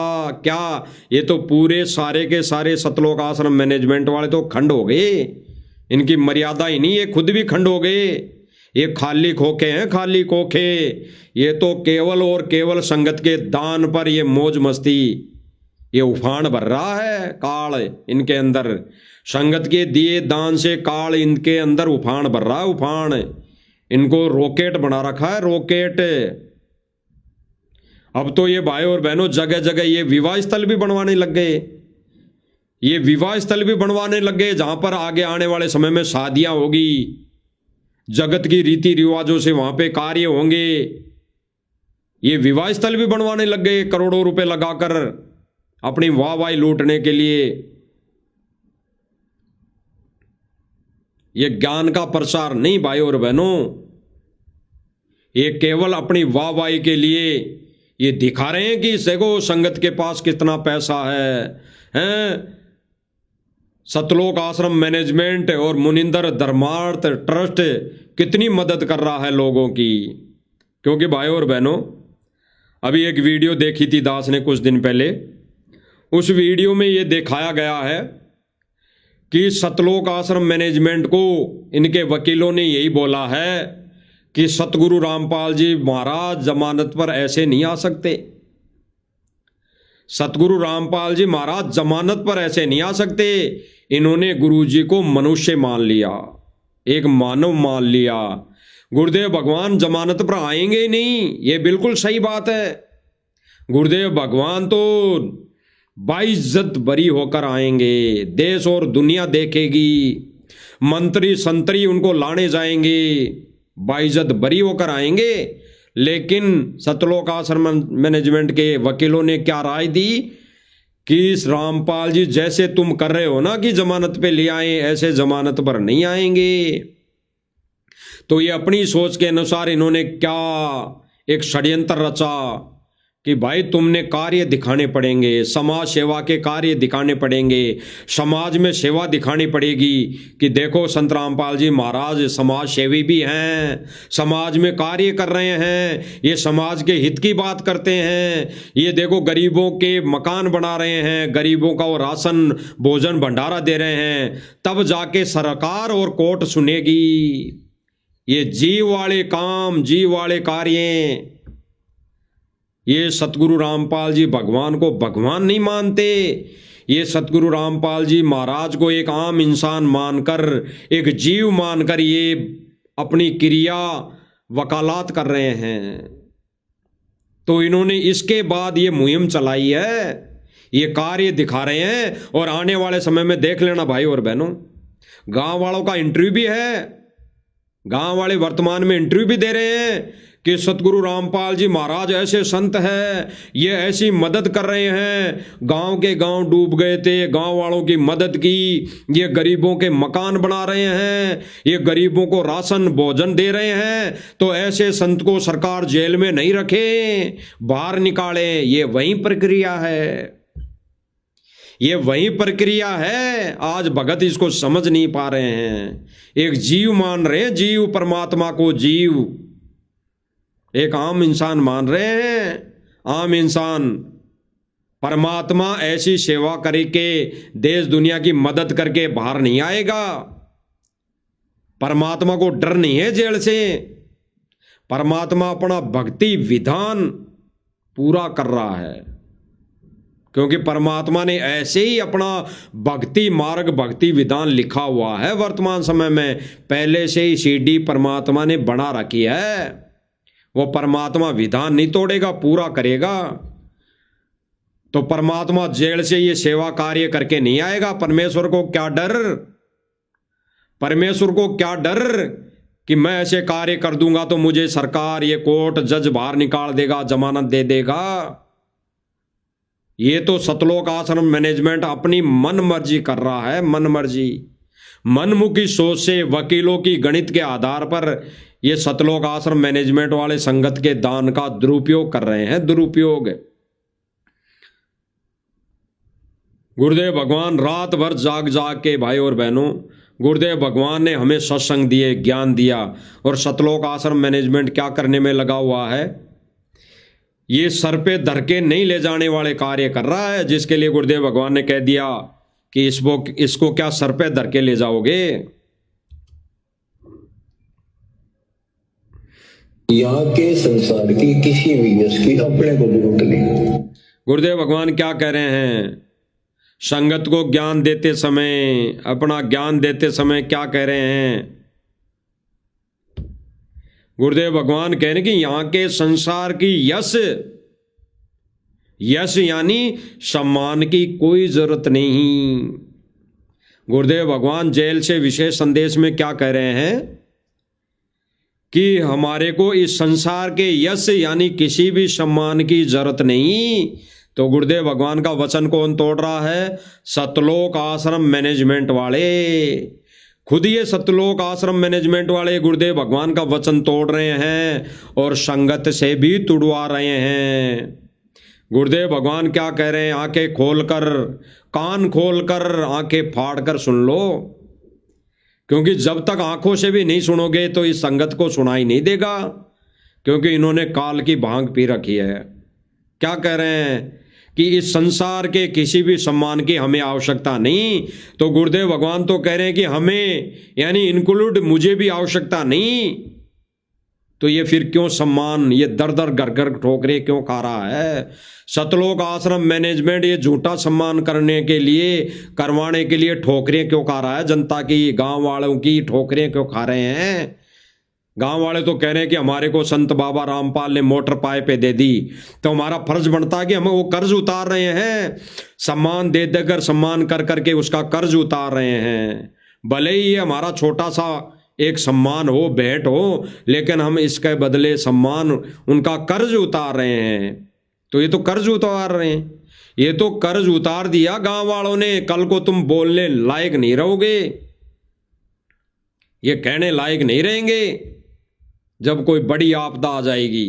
क्या, ये तो पूरे सारे के सारे सतलोक आश्रम मैनेजमेंट वाले तो खंड हो गए, इनकी मर्यादा ही नहीं, ये खुद भी खंड हो गए। ये खाली खोखे हैं, खाली खोखे। ये तो केवल और केवल संगत के दान पर ये मौज मस्ती, ये उफान भर रहा है काल इनके अंदर। संगत के दिए दान से काल इनके अंदर उफान भर रहा है, उफान। इनको रॉकेट बना रखा है, रॉकेट। अब तो ये भाई और बहनों जगह जगह ये विवाह स्थल भी बनवाने लग गए। ये विवाह स्थल भी बनवाने लग गए जहां पर आगे आने वाले समय में शादियां होगी, जगत की रीति रिवाजों से वहां पे कार्य होंगे। ये विवाह स्थल भी बनवाने लग गए करोड़ों रुपए लगाकर अपनी वाहवाही लूटने के लिए। ये ज्ञान का प्रसार नहीं भाई और बहनों, ये केवल अपनी वाहवाही के लिए ये दिखा रहे हैं कि देखो संगत के पास कितना पैसा है? सतलोक आश्रम मैनेजमेंट और मुनिंदर धर्मार्थ ट्रस्ट कितनी मदद कर रहा है लोगों की। क्योंकि भाई और बहनों, अभी एक वीडियो देखी थी दास ने कुछ दिन पहले, उस वीडियो में ये दिखाया गया है कि सतलोक आश्रम मैनेजमेंट को इनके वकीलों ने यही बोला है कि सतगुरु रामपाल जी महाराज जमानत पर ऐसे नहीं आ सकते। सतगुरु रामपाल जी महाराज जमानत पर ऐसे नहीं आ सकते। इन्होंने गुरु जी को मनुष्य मान लिया, एक मानव मान लिया। गुरुदेव भगवान जमानत पर आएंगे ही नहीं, ये बिल्कुल सही बात है। गुरुदेव भगवान तो बाइज्जत बरी होकर आएंगे, देश और दुनिया देखेगी, मंत्री संतरी उनको लाने जाएंगे, बाइज्जत बरी होकर आएंगे। लेकिन सतलोक आश्रम मैनेजमेंट के वकीलों ने क्या राय दी कि इस रामपाल जी जैसे तुम कर रहे हो ना कि जमानत पे ले आए, ऐसे जमानत पर नहीं आएंगे। तो ये अपनी सोच के अनुसार इन्होंने क्या एक षड्यंत्र रचा कि भाई तुमने कार्य दिखाने पड़ेंगे, समाज सेवा के कार्य दिखाने पड़ेंगे, समाज में सेवा दिखानी पड़ेगी कि देखो संत रामपाल जी महाराज समाज सेवी भी हैं, समाज में कार्य कर रहे हैं, ये समाज के हित की बात करते हैं। ये देखो गरीबों के मकान बना रहे हैं, गरीबों का वो राशन भोजन भंडारा दे रहे हैं, तब जाके सरकार और कोर्ट सुनेगी। ये जीव वाले काम, जीव वाले कार्य। ये सतगुरु रामपाल जी भगवान को भगवान नहीं मानते। ये सतगुरु रामपाल जी महाराज को एक आम इंसान मानकर, एक जीव मानकर ये अपनी क्रिया वकालत कर रहे हैं। तो इन्होंने इसके बाद ये मुहिम चलाई है, ये कार्य दिखा रहे हैं। और आने वाले समय में देख लेना भाई और बहनों, गांव वालों का इंटरव्यू भी है, गांव वाले वर्तमान में इंटरव्यू भी दे रहे हैं कि सतगुरु रामपाल जी महाराज ऐसे संत हैं, ये ऐसी मदद कर रहे हैं, गांव के गांव डूब गए थे, गांव वालों की मदद की, ये गरीबों के मकान बना रहे हैं, ये गरीबों को राशन भोजन दे रहे हैं। तो ऐसे संत को सरकार जेल में नहीं रखे, बाहर निकाले। ये वही प्रक्रिया है, ये वही प्रक्रिया है। आज भगत इसको समझ नहीं पा रहे हैं। एक जीव मान रहे हैं, जीव परमात्मा को जीव, एक आम इंसान मान रहे हैं। आम इंसान परमात्मा ऐसी सेवा करके देश दुनिया की मदद करके बाहर नहीं आएगा। परमात्मा को डर नहीं है जेल से। परमात्मा अपना भक्ति विधान पूरा कर रहा है, क्योंकि परमात्मा ने ऐसे ही अपना भक्ति मार्ग, भक्ति विधान लिखा हुआ है वर्तमान समय में। पहले से ही सीडी परमात्मा ने बना रखी है। वो परमात्मा विधान नहीं तोड़ेगा, पूरा करेगा। तो परमात्मा जेल से ये सेवा कार्य करके नहीं आएगा। परमेश्वर को क्या डर, परमेश्वर को क्या डर कि मैं ऐसे कार्य कर दूंगा तो मुझे सरकार, ये कोर्ट, जज बाहर निकाल देगा, जमानत दे देगा। ये तो सतलोक आश्रम मैनेजमेंट अपनी मन मर्जी कर रहा है, मन मर्जी, मनमुखी सोच से, वकीलों की गणित के आधार पर ये सतलोक आश्रम मैनेजमेंट वाले संगत के दान का दुरुपयोग कर रहे हैं, दुरुपयोग। गुरुदेव भगवान रात भर जाग जाग के भाई और बहनों, गुरुदेव भगवान ने हमें सत्संग दिए, ज्ञान दिया, और सतलोक आश्रम मैनेजमेंट क्या करने में लगा हुआ है? ये सर पे धर के नहीं ले जाने वाले कार्य कर रहा है, जिसके लिए गुरुदेव भगवान ने कह दिया कि इसको क्या सर पे धर के ले जाओगे। यहाँ के संसार की किसी भी यश की अपने को जरूरत नहीं। गुरुदेव भगवान क्या कह रहे हैं? संगत को ज्ञान देते समय, अपना ज्ञान देते समय क्या कह रहे हैं? गुरुदेव भगवान कह रहे हैं कि यहाँ के संसार की यश यश यानी सम्मान की कोई जरूरत नहीं। गुरुदेव भगवान जेल से विशेष संदेश में क्या कह रहे हैं कि हमारे को इस संसार के यश यानी किसी भी सम्मान की जरूरत नहीं। तो गुरुदेव भगवान का वचन कौन तोड़ रहा है? सतलोक आश्रम मैनेजमेंट वाले। खुद ये सतलोक आश्रम मैनेजमेंट वाले गुरुदेव भगवान का वचन तोड़ रहे हैं और संगत से भी तुड़वा रहे हैं। गुरुदेव भगवान क्या कह रहे हैं? आंखें खोलकर, कान खोलकर, आंखें फाड़कर सुन लो, क्योंकि जब तक आंखों से भी नहीं सुनोगे तो इस संगत को सुनाई नहीं देगा, क्योंकि इन्होंने काल की भांग पी रखी है। क्या कह रहे हैं कि इस संसार के किसी भी सम्मान की हमें आवश्यकता नहीं। तो गुरुदेव भगवान तो कह रहे हैं कि हमें यानी इंक्लूड मुझे भी आवश्यकता नहीं। तो ये फिर क्यों सम्मान, ये दर दर घर घर ठोकरे क्यों खा रहा है? सतलोक आश्रम मैनेजमेंट ये झूठा सम्मान करने के लिए, करवाने के लिए ठोकरें क्यों खा रहा है? जनता की, गांव वालों की ठोकरें क्यों खा रहे हैं? गांव वाले तो कह रहे हैं कि हमारे को संत बाबा रामपाल ने मोटर पाइपें दे दी, तो हमारा फर्ज बनता है कि हम वो कर्ज उतार रहे हैं। सम्मान दे देकर, सम्मान कर करके उसका कर्ज उतार रहे हैं। भले ही ये हमारा छोटा सा एक सम्मान हो, भेंट हो, लेकिन हम इसके बदले सम्मान, उनका कर्ज उतार रहे हैं। तो ये तो कर्ज उतार रहे हैं, ये तो कर्ज उतार दिया गांव वालों ने। कल को तुम बोलने लायक नहीं रहोगे, ये कहने लायक नहीं रहेंगे जब कोई बड़ी आपदा आ जाएगी।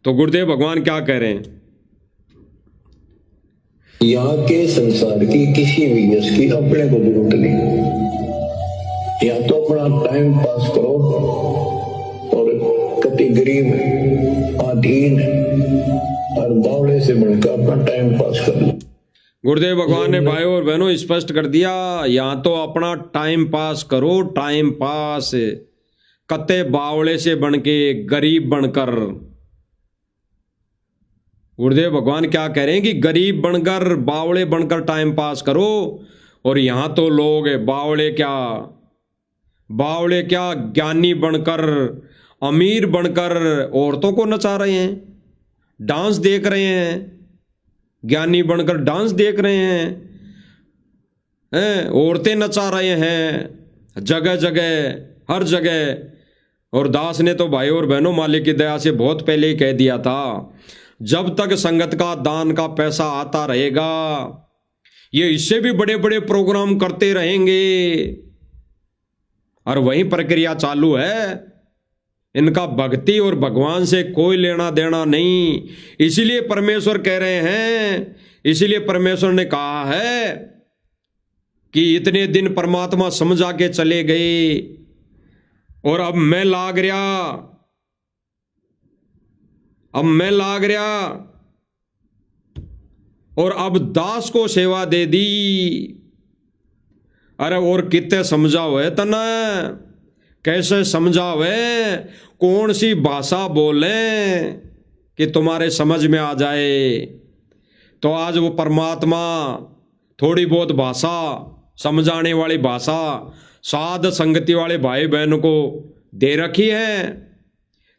तो गुरुदेव भगवान क्या कह रहे हैं? यहाँ के संसार की किसी भी यश की अपने को जरूरत नहीं। या तो अपना टाइम पास करो और कति गरीब, अधीन और बावड़े से बनकर अपना टाइम पास कर लो। गुरुदेव भगवान ने भाइयों और बहनों स्पष्ट कर दिया, यहाँ तो अपना टाइम पास करो, टाइम पास, कत्ते बावड़े से बनके, गरीब बनकर। गुरुदेव भगवान क्या कह रहे हैं कि गरीब बनकर, बावड़े बनकर टाइम पास करो। और यहाँ तो लोग बावड़े क्या ज्ञानी बनकर, अमीर बनकर औरतों को नचा रहे हैं, डांस देख रहे हैं। ज्ञानी बनकर डांस देख रहे हैं, औरतें नचा रहे हैं जगह जगह, हर जगह। और दास ने तो भाई और बहनों मालिक की दया से बहुत पहले ही कह दिया था, जब तक संगत का दान का पैसा आता रहेगा, ये इससे भी बड़े बड़े प्रोग्राम करते रहेंगे। और वही प्रक्रिया चालू है। इनका भक्ति और भगवान से कोई लेना देना नहीं। इसीलिए परमेश्वर कह रहे हैं, इसीलिए परमेश्वर ने कहा है कि इतने दिन परमात्मा समझा के चले गए और अब मैं लाग रहा, और अब दास को सेवा दे दी। अरे और कितने समझावे तना, कैसे समझावे, कौन सी भाषा बोले कि तुम्हारे समझ में आ जाए। तो आज वो परमात्मा थोड़ी बहुत भाषा, समझाने वाली भाषा साध संगति वाले भाई बहन को दे रखी है।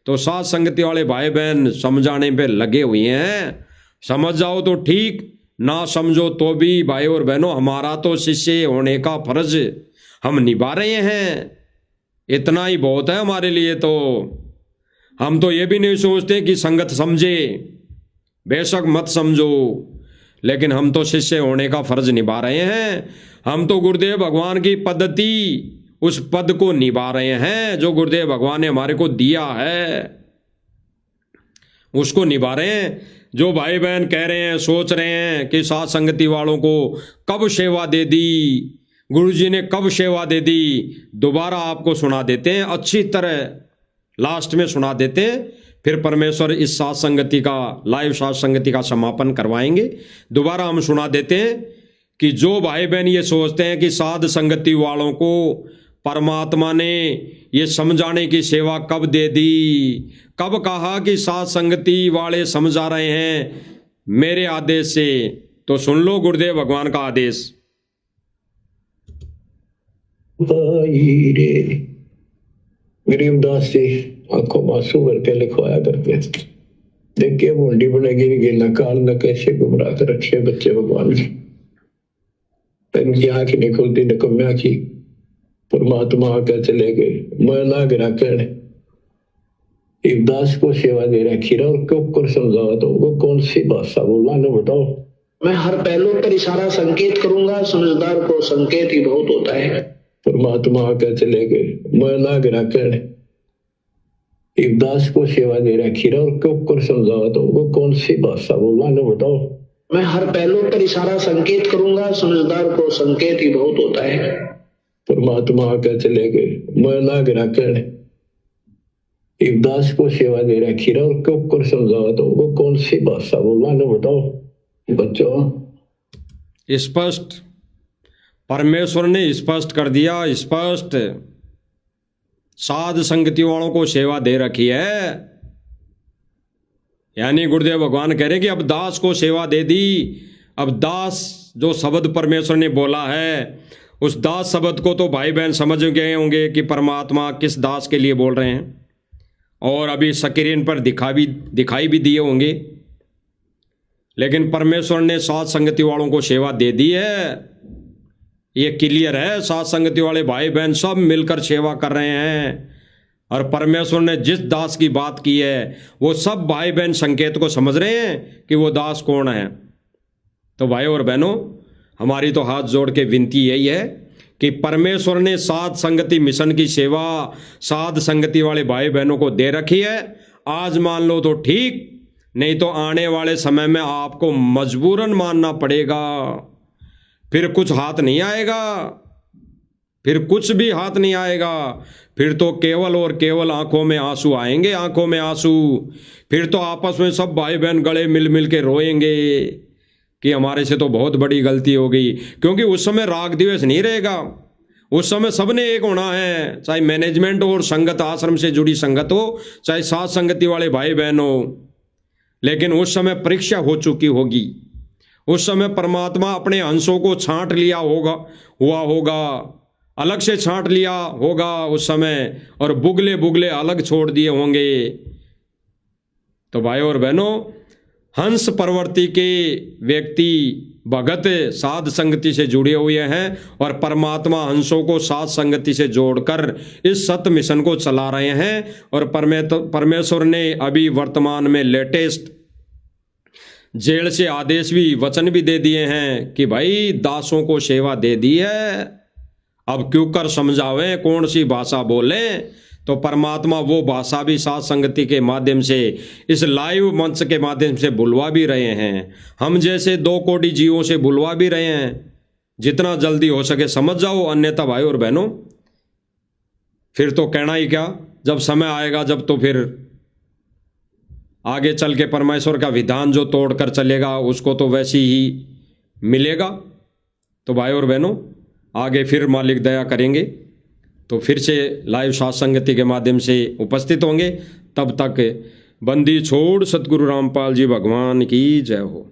तो साध संगति वाले भाई बहन समझाने पे लगे हुए हैं। समझ जाओ तो ठीक, ना समझो तो भी भाई और बहनों हमारा तो शिष्य होने का फर्ज हम निभा रहे हैं। इतना ही बहुत है हमारे लिए। तो हम तो ये भी नहीं सोचते कि संगत समझे, बेशक मत समझो, लेकिन हम तो शिष्य होने का फर्ज निभा रहे हैं। हम तो गुरुदेव भगवान की पद्धति, उस पद को निभा रहे हैं जो गुरुदेव भगवान ने हमारे को दिया है, उसको निभा रहे हैं। जो भाई बहन कह रहे हैं, सोच रहे हैं कि साथ संगति वालों को कब सेवा दे दी, गुरुजी ने कब सेवा दे दी, दोबारा आपको सुना देते हैं, अच्छी तरह लास्ट में सुना देते हैं। फिर परमेश्वर इस साथ संगति का, लाइव साथ संगति का समापन करवाएंगे। दोबारा हम सुना देते हैं कि जो भाई बहन ये सोचते हैं कि साध संगति वालों को परमात्मा ने ये समझाने की सेवा कब दे दी, कब कहा कि साध संगति वाले समझा रहे हैं मेरे आदेश से, तो सुन लो गुरुदेव भगवान का आदेश। गरीबदास जी आंखों में आंसू भर के लिखवाया करते थे, देखिए बूंदी बनेगी नहीं गिरना काल न कैसे गुमराह कर रखे बच्चे भगवान ने। तेन की आंख नहीं खुलती निकम्या की परमात्मा आके चले गए मैं ना गिरा कहने। एक दास को सेवा दे रखी रहा और क्यों कर समझावा तो वो कौन सी भाषा बोला ना बताओ। मैं हर पहलू पर इशारा संकेत करूंगा, समझदार को संकेत ही बहुत होता है। परमात्मा आके चले गए मैं ना गिरा कहने। एक दास को सेवा दे रखी रहा और क्यों कर समझावा तो वो कौन सी भाषा बोला ना बताओ। मैं हर पहलू पर इशारा संकेत करूंगा, समझदार को संकेत ही बहुत होता है। परमात्मा आके चले गए मैं ना गिरा कहने। एक दास को सेवा दे रखी रहा और क्यों कर समझावा तो वो कौन सी भाषा बोला ना बताओ। बच्चों स्पष्ट परमेश्वर ने स्पष्ट कर दिया, स्पष्ट साध संगति वालों को सेवा दे रखी है। यानी गुरुदेव भगवान कह रहे हैं कि अब दास को सेवा दे दी। अब दास जो शब्द परमेश्वर ने बोला है उस दास शब्द को तो भाई बहन समझ गए होंगे कि परमात्मा किस दास के लिए बोल रहे हैं, और अभी स्क्रीन पर दिखाई भी दिए होंगे। लेकिन परमेश्वर ने साध संगति वालों को सेवा दे दी है, ये क्लियर है। साध संगति वाले भाई बहन सब मिलकर सेवा कर रहे हैं, और परमेश्वर ने जिस दास की बात की है वो सब भाई बहन संकेत को समझ रहे हैं कि वो दास कौन है। तो भाई और बहनों, हमारी तो हाथ जोड़ के विनती यही है कि परमेश्वर ने साध संगति मिशन की सेवा साध संगति वाले भाई बहनों को दे रखी है। आज मान लो तो ठीक, नहीं तो आने वाले समय में आपको मजबूरन मानना पड़ेगा। फिर कुछ हाथ नहीं आएगा, फिर कुछ भी हाथ नहीं आएगा। फिर तो केवल और केवल आंखों में आंसू आएंगे, आंखों में आंसू। फिर तो आपस में सब भाई बहन गले मिल मिल के रोएंगे कि हमारे से तो बहुत बड़ी गलती हो गई। क्योंकि उस समय राग द्वेष नहीं रहेगा, उस समय सबने एक होना है, चाहे मैनेजमेंट और संगत आश्रम से जुड़ी संगत हो, चाहे साथ संगति वाले भाई बहन हो। लेकिन उस समय परीक्षा हो चुकी होगी, उस समय परमात्मा अपने अंशों को छांट लिया होगा, अलग से छांट लिया होगा उस समय, और बुगले बुगले अलग छोड़ दिए होंगे। तो भाई और बहनों, हंस प्रवृत्ति के व्यक्ति भगत साध संगति से जुड़े हुए हैं, और परमात्मा हंसों को साध संगति से जोड़कर इस सत्य मिशन को चला रहे हैं। और परमेश्वर ने अभी वर्तमान में लेटेस्ट जेल से आदेश भी, वचन भी दे दिए हैं कि भाई दासों को सेवा दे दी है, अब क्यों कर समझावें, कौन सी भाषा बोलें। तो परमात्मा वो भाषा भी साध संगति के माध्यम से, इस लाइव मंच के माध्यम से बुलवा भी रहे हैं। हम जैसे 2 कोटि जीवों से बुलवा भी रहे हैं। जितना जल्दी हो सके समझ जाओ, अन्यथा भाई और बहनों फिर तो कहना ही क्या। जब समय आएगा जब तो फिर आगे चल के परमेश्वर का विधान जो तोड़कर चलेगा उसको तो वैसी ही मिलेगा। तो भाई और बहनों, आगे फिर मालिक दया करेंगे तो फिर से लाइव साध संगति के माध्यम से उपस्थित होंगे। तब तक बंदी छोड़ सतगुरु रामपाल जी भगवान की जय हो।